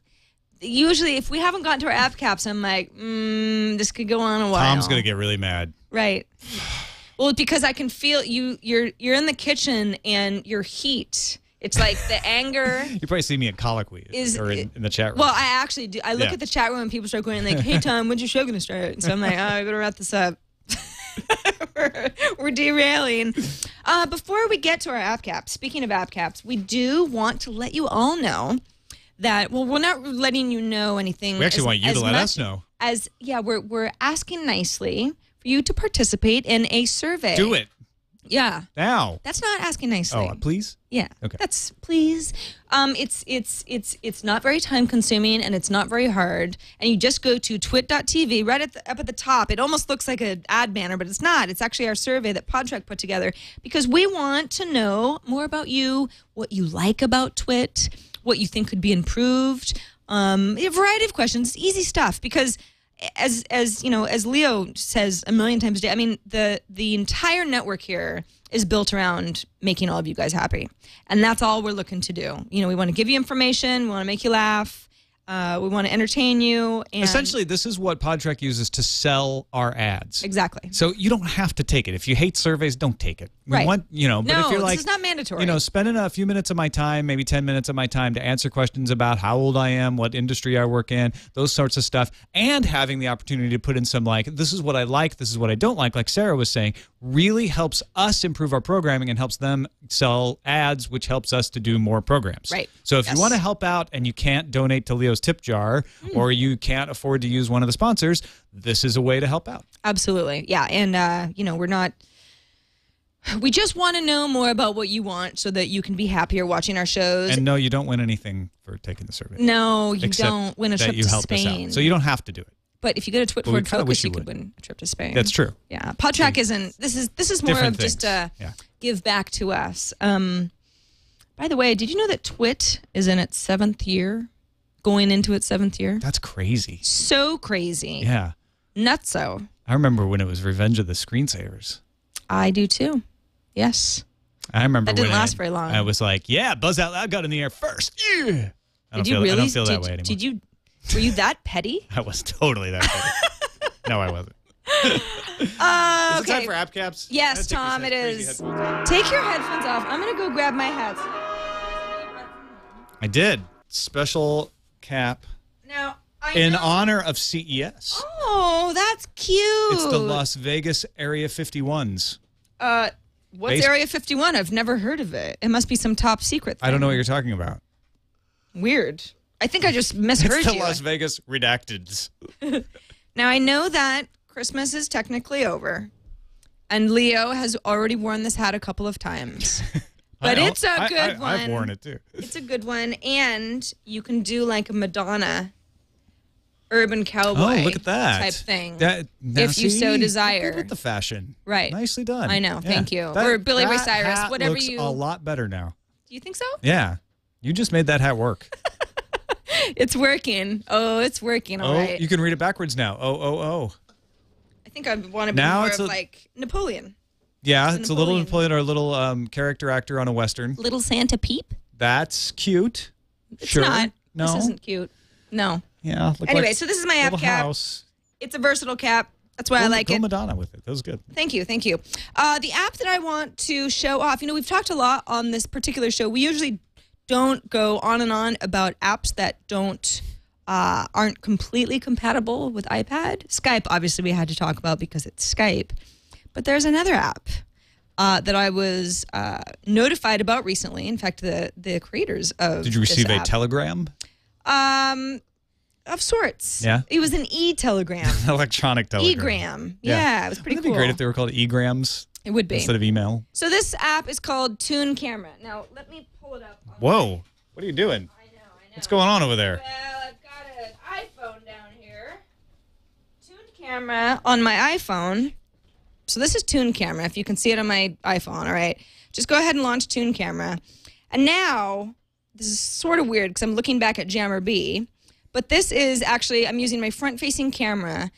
Speaker 4: usually if we haven't gotten to our app caps, I'm like, this could go on a while.
Speaker 5: Tom's gonna get really mad.
Speaker 4: Right. Well, because I can feel you're in the kitchen and your heat. It's like the anger.
Speaker 5: You probably see me at Colloquy or in the chat room.
Speaker 4: Well, I actually do. I look at the chat room and people start going like, "Hey, Tom, when's your show gonna start?" And so I'm like, "Oh, I better wrap this up." we're derailing. Before we get to our app caps, speaking of app caps, we do want to let you all know that, well, we're not letting you know anything.
Speaker 5: We actually want you to let us know.
Speaker 4: We're asking nicely for you to participate in a survey.
Speaker 5: Do it.
Speaker 4: Yeah.
Speaker 5: Now.
Speaker 4: That's not asking nicely.
Speaker 5: Oh, please?
Speaker 4: Yeah.
Speaker 5: Okay.
Speaker 4: That's please. It's not very time consuming and it's not very hard. And you just go to twit.tv right up at the top. It almost looks like an ad banner, but it's not. It's actually our survey that Podtrack put together because we want to know more about you, what you like about Twit, what you think could be improved. A variety of questions, easy stuff because as you know, as Leo says a million times a day, I mean, the entire network here is built around making all of you guys happy. And that's all we're looking to do. You know, we want to give you information, we want to make you laugh, we want to entertain you. And
Speaker 5: essentially, this is what Podtrack uses to sell our ads.
Speaker 4: Exactly.
Speaker 5: So you don't have to take it. If you hate surveys, don't take it. We
Speaker 4: right.
Speaker 5: want, you know, but
Speaker 4: no,
Speaker 5: if you're like,
Speaker 4: this is not mandatory.
Speaker 5: You know, spending a few minutes of my time, maybe 10 minutes of my time to answer questions about how old I am, what industry I work in, those sorts of stuff, and having the opportunity to put in some like, this is what I like, this is what I don't like Sarah was saying, really helps us improve our programming and helps them sell ads, which helps us to do more programs.
Speaker 4: Right.
Speaker 5: So if you want to help out and you can't donate to Leo's tip jar or you can't afford to use one of the sponsors, this is a way to help out.
Speaker 4: Absolutely. Yeah. And, you know, we just want to know more about what you want so that you can be happier watching our shows.
Speaker 5: And no, you don't win anything for taking the survey.
Speaker 4: No, you don't win a trip to Spain.
Speaker 5: So you don't have to do it.
Speaker 4: But if you go to Twit Forward Focus, you could win a trip to Spain.
Speaker 5: That's true.
Speaker 4: Yeah. Podtrack isn't, this is more of just a give back to us. By the way, did you know that Twit is in its 7th year? Going into its 7th year?
Speaker 5: That's crazy.
Speaker 4: So crazy.
Speaker 5: Yeah.
Speaker 4: Nutso.
Speaker 5: I remember when it was Revenge of the Screensavers.
Speaker 4: I do too. Yes.
Speaker 5: I remember
Speaker 4: that didn't last very long.
Speaker 5: I was like, yeah, Buzz Out Loud got in the air first. Yeah. I don't feel that way anymore.
Speaker 4: Were you that petty?
Speaker 5: I was totally that petty. No, I wasn't. Is it time for app caps?
Speaker 4: Yes, Tom, it is. Take your headphones off. I'm going to go grab my hats.
Speaker 5: I did. Special cap.
Speaker 4: Now,
Speaker 5: in honor of CES.
Speaker 4: Oh, that's cute.
Speaker 5: It's the Las Vegas Area 51s.
Speaker 4: What's Area 51? I've never heard of it. It must be some top secret thing.
Speaker 5: I don't know what you're talking about.
Speaker 4: Weird. I think I just misheard
Speaker 5: it's the
Speaker 4: you.
Speaker 5: Las Vegas Redacteds.
Speaker 4: Now, I know that Christmas is technically over, and Leo has already worn this hat a couple of times. But it's a good one.
Speaker 5: I've worn it, too.
Speaker 4: It's a good one, and you can do like a Madonna urban cowboy
Speaker 5: look at that.
Speaker 4: type thing
Speaker 5: if
Speaker 4: you so desire.
Speaker 5: Good with the fashion.
Speaker 4: Right.
Speaker 5: Nicely done.
Speaker 4: I know. Thank you. Or Billy Ray Cyrus,
Speaker 5: hat
Speaker 4: whatever
Speaker 5: looks
Speaker 4: you.
Speaker 5: a lot better now.
Speaker 4: Do you think so?
Speaker 5: Yeah. You just made that hat work.
Speaker 4: It's working. Oh, it's working. All right.
Speaker 5: You can read it backwards now. Oh.
Speaker 4: I think I want to be more of like Napoleon.
Speaker 5: Yeah, it's a little Napoleon or a little character actor on a Western.
Speaker 4: Little Santa Peep.
Speaker 5: That's cute.
Speaker 4: It's not. No. This isn't cute. No.
Speaker 5: Yeah.
Speaker 4: Anyway, so this is my app cap.
Speaker 5: House.
Speaker 4: It's a versatile cap. That's why I like it.
Speaker 5: Go Madonna with it. That was good.
Speaker 4: Thank you. Thank you. The app that I want to show off, you know, we've talked a lot on this particular show. We usually don't go on and on about apps that aren't completely compatible with iPad. Skype, obviously, we had to talk about because it's Skype. But there's another app that I was notified about recently. In fact, the creators of
Speaker 5: Did you receive
Speaker 4: this
Speaker 5: a telegram?
Speaker 4: Of sorts.
Speaker 5: Yeah.
Speaker 4: It was an e-telegram.
Speaker 5: Electronic telegram.
Speaker 4: E-gram. Yeah, it was pretty
Speaker 5: Wouldn't
Speaker 4: cool.
Speaker 5: it be great if they were called e-grams?
Speaker 4: It would be.
Speaker 5: Instead of email.
Speaker 4: So this app is called ToonCamera. Now, let me pull it up.
Speaker 5: Whoa. What are you doing?
Speaker 4: I know.
Speaker 5: What's going on over there?
Speaker 4: Well, I've got an iPhone down here. ToonCamera on my iPhone. So this is ToonCamera. If you can see it on my iPhone, all right. Just go ahead and launch ToonCamera. And now this is sort of weird because I'm looking back at Jammer B, but this is actually, I'm using my front-facing camera,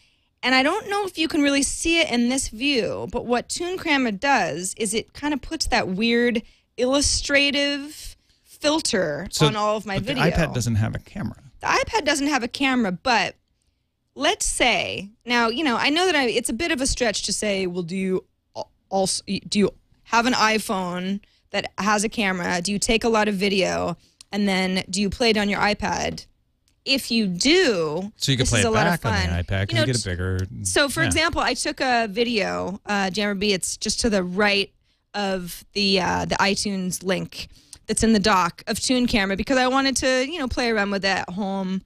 Speaker 4: and I don't know if you can really see it in this view, but what ToonCamera does is it kind of puts that weird illustrative filter on all of my video.
Speaker 5: The iPad doesn't have a camera.
Speaker 4: The iPad doesn't have a camera, but let's say, now, you know, I know that it's a bit of a stretch to say, well, do you have an iPhone that has a camera? Do you take a lot of video? And then do you play it on your iPad? If you do,
Speaker 5: so you can play it back on the iPad because you get it bigger.
Speaker 4: So, for example, I took a video, Jammer B, it's just to the right of the iTunes link that's in the dock of ToonCamera because I wanted to, you know, play around with it at home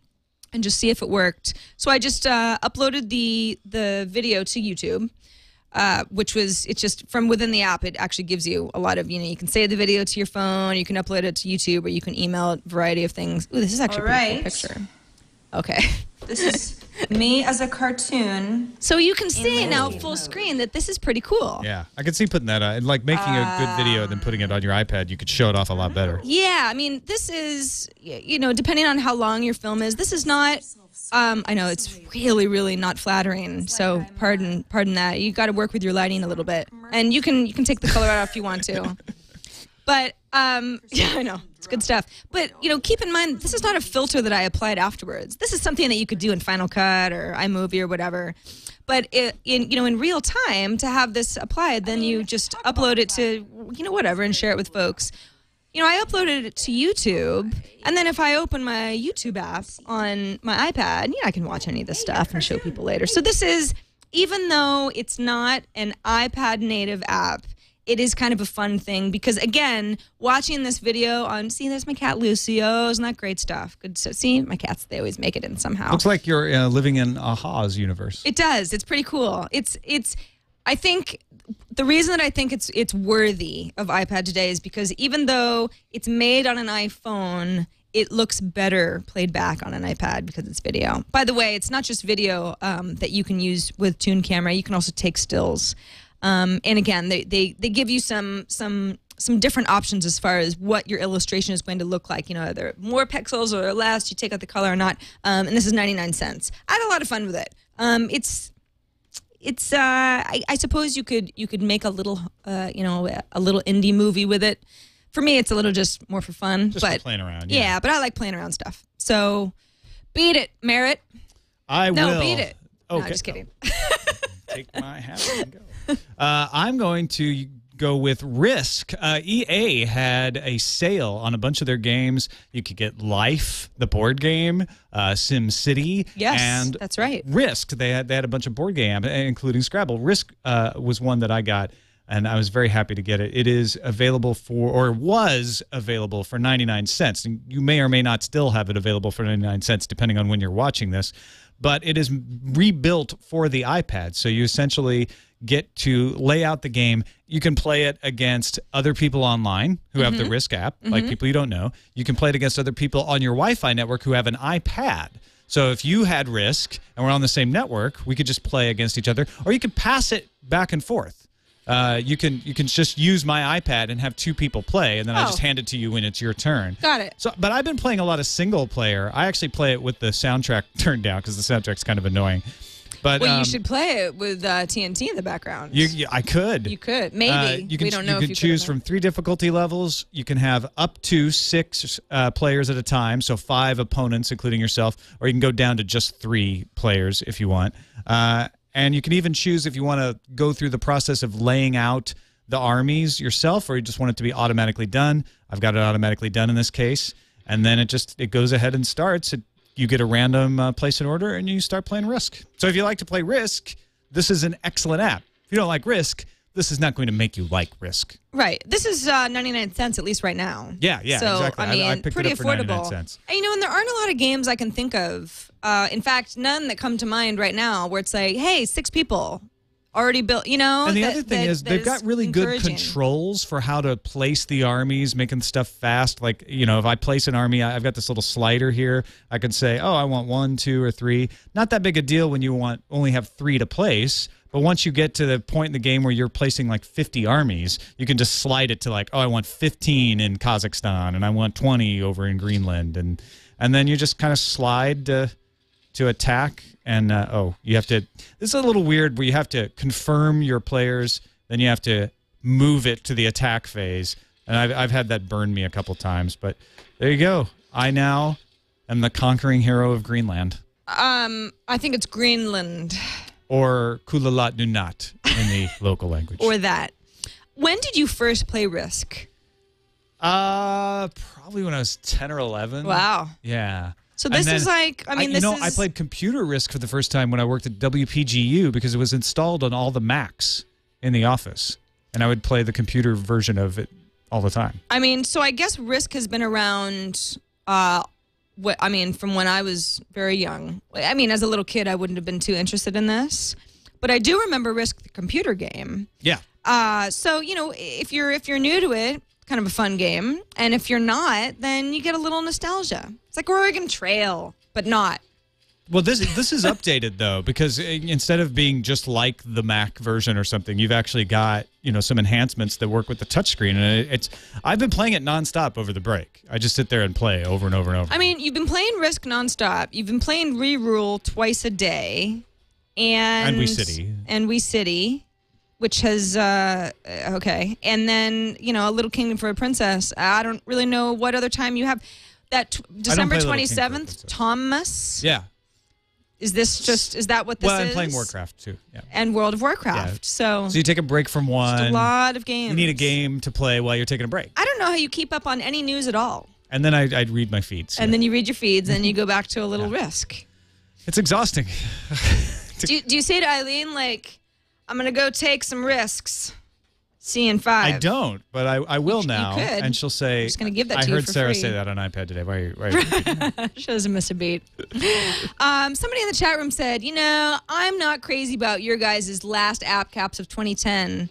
Speaker 4: and just see if it worked. So I just uploaded the video to YouTube, which was, it's just from within the app, it actually gives you a lot of, you know, you can save the video to your phone, you can upload it to YouTube, or you can email it, a variety of things. Ooh, this is actually a pretty cool picture. Okay.
Speaker 8: This is me as a cartoon.
Speaker 4: So you can see now full screen that this is pretty cool.
Speaker 5: Yeah, I could see putting that on. Like making a good video and then putting it on your iPad, you could show it off a lot better.
Speaker 4: Yeah, I mean, this is, you know, depending on how long your film is, this is not, I know it's really, really not flattering. So pardon that. You got to work with your lighting a little bit. And you can take the color out if you want to. But, yeah, I know. It's good stuff. But, you know, keep in mind, this is not a filter that I applied afterwards. This is something that you could do in Final Cut or iMovie or whatever. But, in real time, to have this applied, then you just upload it to, you know, whatever, and share it with folks. You know, I uploaded it to YouTube, and then if I open my YouTube app on my iPad, I can watch any of this stuff and show people later. So this is, even though it's not an iPad native app, it is kind of a fun thing because, again, watching this video on, see, there's my cat Lucio, isn't that great stuff? Good. So, see, my cats, they always make it in somehow.
Speaker 5: Looks like you're living in Aha's universe.
Speaker 4: It does. It's pretty cool. I think the reason that I think it's worthy of iPad today is because even though it's made on an iPhone, it looks better played back on an iPad because it's video. By the way, it's not just video that you can use with ToonCamera. You can also take stills. And again, they give you some different options as far as what your illustration is going to look like. You know, are there more pixels or less? You take out the color or not? And this is 99 cents. I had a lot of fun with it. I suppose you could make a little a little indie movie with it. For me, it's a little just more for fun.
Speaker 5: Just for playing around.
Speaker 4: Yeah, but I like playing around stuff. So, beat it, Merritt.
Speaker 5: I will.
Speaker 4: No, beat it.
Speaker 5: Okay.
Speaker 4: No, just kidding.
Speaker 5: Take my hat and go. I'm going to go with Risk. EA had a sale on a bunch of their games. You could get Life, the board game, Sim City.
Speaker 4: Yes,
Speaker 5: and
Speaker 4: that's right.
Speaker 5: Risk. They had a bunch of board games, including Scrabble. Risk was one that I got, and I was very happy to get it. It is available was available for 99 cents. And you may or may not still have it available for 99 cents, depending on when you're watching this. But it is rebuilt for the iPad. So you essentially get to lay out the game. You can play it against other people online who have the Risk app, like people you don't know. You can play it against other people on your Wi-Fi network who have an iPad. So if you had Risk and we're on the same network, we could just play against each other. Or you could pass it back and forth. You can just use my iPad and have two people play, and then I just hand it to you when it's your turn.
Speaker 4: Got it.
Speaker 5: So, but I've been playing a lot of single player. I actually play it with the soundtrack turned down because the soundtrack's kind of annoying. But
Speaker 4: well, you should play it with TNT in the background.
Speaker 5: I could.
Speaker 4: You could. Maybe.
Speaker 5: We don't know if you can choose from 3 difficulty levels. You can have up to 6 players at a time, so 5 opponents, including yourself, or you can go down to just 3 players if you want. And you can even choose if you want to go through the process of laying out the armies yourself, or you just want it to be automatically done. I've got it automatically done in this case, and then it goes ahead and starts. You get a random place in order, and you start playing Risk. So if you like to play Risk, this is an excellent app. If you don't like Risk, this is not going to make you like Risk.
Speaker 4: Right. This is 99 cents, at least right now.
Speaker 5: Yeah,
Speaker 4: so,
Speaker 5: exactly.
Speaker 4: I mean,
Speaker 5: I picked
Speaker 4: pretty
Speaker 5: it up for
Speaker 4: affordable.
Speaker 5: 99 cents.
Speaker 4: And, and there aren't a lot of games I can think of. In fact, none that come to mind right now where it's like, hey, 6 people already built, you know.
Speaker 5: And the other thing is they've got really good
Speaker 4: encouraging.
Speaker 5: controls for how to place the armies, making stuff fast. Like, you know, if I place an army, I've got this little slider here. I can say, oh, I want 1, 2, or 3. Not that big a deal when you only have 3 to place. But once you get to the point in the game where you're placing like 50 armies, you can just slide it to like, oh, I want 15 in Kazakhstan and I want 20 over in Greenland. And then you just kind of slide to attack. And, you have to – this is a little weird where you have to confirm your players, then you have to move it to the attack phase. And I've had that burn me a couple times. But there you go. I now am the conquering hero of Greenland.
Speaker 4: I think it's Greenland.
Speaker 5: Or Kulalat Nunat in the local language.
Speaker 4: Or that. When did you first play Risk?
Speaker 5: Probably when I was 10 or 11.
Speaker 4: Wow.
Speaker 5: Yeah.
Speaker 4: So this is like, I mean,
Speaker 5: I played computer Risk for the first time when I worked at WPGU because it was installed on all the Macs in the office. And I would play the computer version of it all the time.
Speaker 4: I mean, so I guess Risk has been around, from when I was very young. I mean, as a little kid, I wouldn't have been too interested in this. But I do remember Risk, the computer game.
Speaker 5: Yeah.
Speaker 4: So, you know, if you're new to it, kind of a fun game. And if you're not, then you get a little nostalgia. It's like Oregon Trail, but not.
Speaker 5: Well, this is updated though, because instead of being just like the Mac version or something, you've actually got, you know, some enhancements that work with the touchscreen, and I've been playing it nonstop over the break. I just sit there and play over and over and over.
Speaker 4: I mean, you've been playing Risk nonstop. You've been playing Rerule twice a day, and We City, which has okay, and then A Little Kingdom for a Princess. I don't really know what other time you have. That December 27th, Thomas.
Speaker 5: Yeah.
Speaker 4: Is that what this is?
Speaker 5: Well, I'm playing Warcraft too. Yeah.
Speaker 4: And World of Warcraft.
Speaker 5: Yeah.
Speaker 4: So
Speaker 5: you take a break from one.
Speaker 4: Just a lot of games.
Speaker 5: You need a game to play while you're taking a break.
Speaker 4: I don't know how you keep up on any news at all.
Speaker 5: And then I'd read my feeds.
Speaker 4: And then you read your feeds, and you go back to a little Risk.
Speaker 5: It's exhausting.
Speaker 4: Do you say to Eileen, like, I'm going to go take some risks? See you in 5.
Speaker 5: I don't, but I will now.
Speaker 4: You could.
Speaker 5: And she'll say,
Speaker 4: I'm just going to give that to
Speaker 5: I
Speaker 4: you
Speaker 5: heard
Speaker 4: for
Speaker 5: Sarah
Speaker 4: free.
Speaker 5: say that on iPad today. Why are you
Speaker 4: She doesn't miss a beat. Somebody in the chat room said, I'm not crazy about your guys' last app caps of 2010.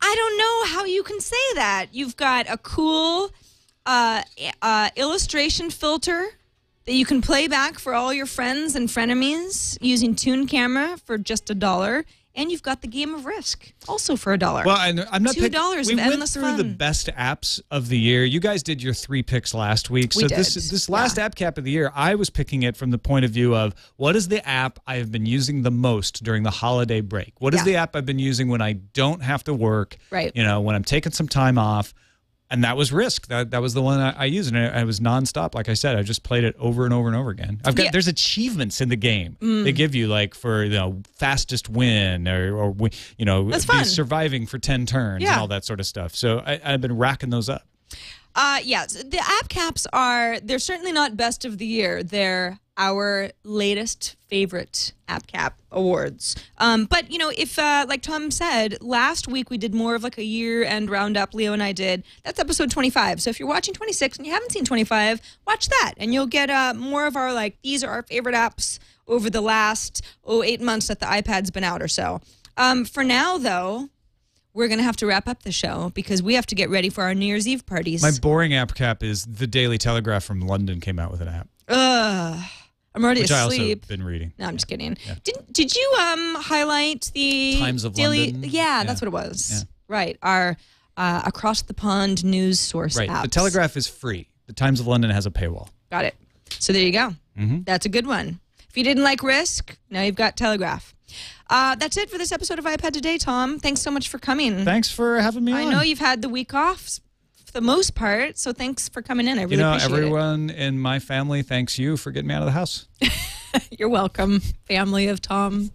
Speaker 4: I don't know how you can say that. You've got a cool illustration filter that you can play back for all your friends and frenemies using ToonCamera for just $1. And you've got the game of Risk, also for $1.
Speaker 5: Well, I'm not
Speaker 4: $2
Speaker 5: We
Speaker 4: of
Speaker 5: went
Speaker 4: endless
Speaker 5: through
Speaker 4: fun.
Speaker 5: the best apps of the year. You guys did your 3 picks last week.
Speaker 4: We
Speaker 5: So
Speaker 4: did.
Speaker 5: this last app cap of the year, I was picking it from the point of view of what is the app I have been using the most during the holiday break? What is the app I've been using when I don't have to work?
Speaker 4: Right.
Speaker 5: When I'm taking some time off. And that was Risk. That was the one I used, and it was nonstop. Like I said, I just played it over and over and over again. There's achievements in the game. They give you like for fastest win or
Speaker 4: That's fun.
Speaker 5: Surviving for 10 turns and all that sort of stuff. So I've been racking those up.
Speaker 4: The app caps they're certainly not best of the year. They're our latest favorite app cap awards. But, if, like Tom said, last week we did more of like a year-end roundup, Leo and I did. That's episode 25. So if you're watching 26 and you haven't seen 25, watch that. And you'll get more of our, these are our favorite apps over the last, 8 months that the iPad's been out or so. For now, though, we're going to have to wrap up the show because we have to get ready for our New Year's Eve parties.
Speaker 5: My boring app cap is the Daily Telegraph from London came out with an app.
Speaker 4: I'm already
Speaker 5: Which
Speaker 4: asleep.
Speaker 5: I also been reading.
Speaker 4: No, I'm just kidding. Yeah. Did you highlight the
Speaker 5: Times of
Speaker 4: Daily?
Speaker 5: London?
Speaker 4: Yeah, that's what it was. Yeah. Right, our across the pond news source
Speaker 5: Right,
Speaker 4: apps.
Speaker 5: the Telegraph is free. The Times of London has a paywall.
Speaker 4: Got it. So there you go.
Speaker 5: Mm-hmm.
Speaker 4: That's a good one. If you didn't like Risk, now you've got Telegraph. That's it for this episode of iPad Today, Tom. Thanks so much for coming.
Speaker 5: Thanks for having me on.
Speaker 4: I know you've had the week off for the most part, so thanks for coming in. I really appreciate it.
Speaker 5: Everyone in my family thanks you for getting me out of the house.
Speaker 4: You're welcome, family of Tom.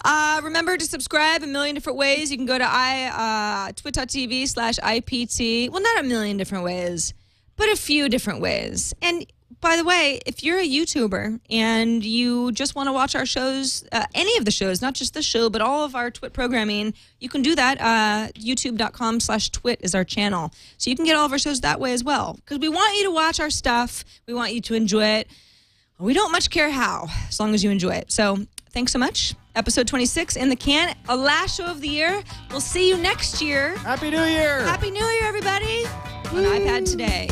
Speaker 4: Remember to subscribe a million different ways. You can go to twit.tv/IPT. Well, not a million different ways, but a few different ways. And by the way, if you're a YouTuber and you just want to watch our shows, any of the shows, not just this show, but all of our Twit programming, you can do that. YouTube.com/Twit is our channel. So you can get all of our shows that way as well. Because we want you to watch our stuff. We want you to enjoy it. We don't much care how, as long as you enjoy it. So thanks so much. Episode 26 in the can. A last show of the year. We'll see you next year.
Speaker 5: Happy New Year!
Speaker 4: Happy New Year, everybody. On iPad Today.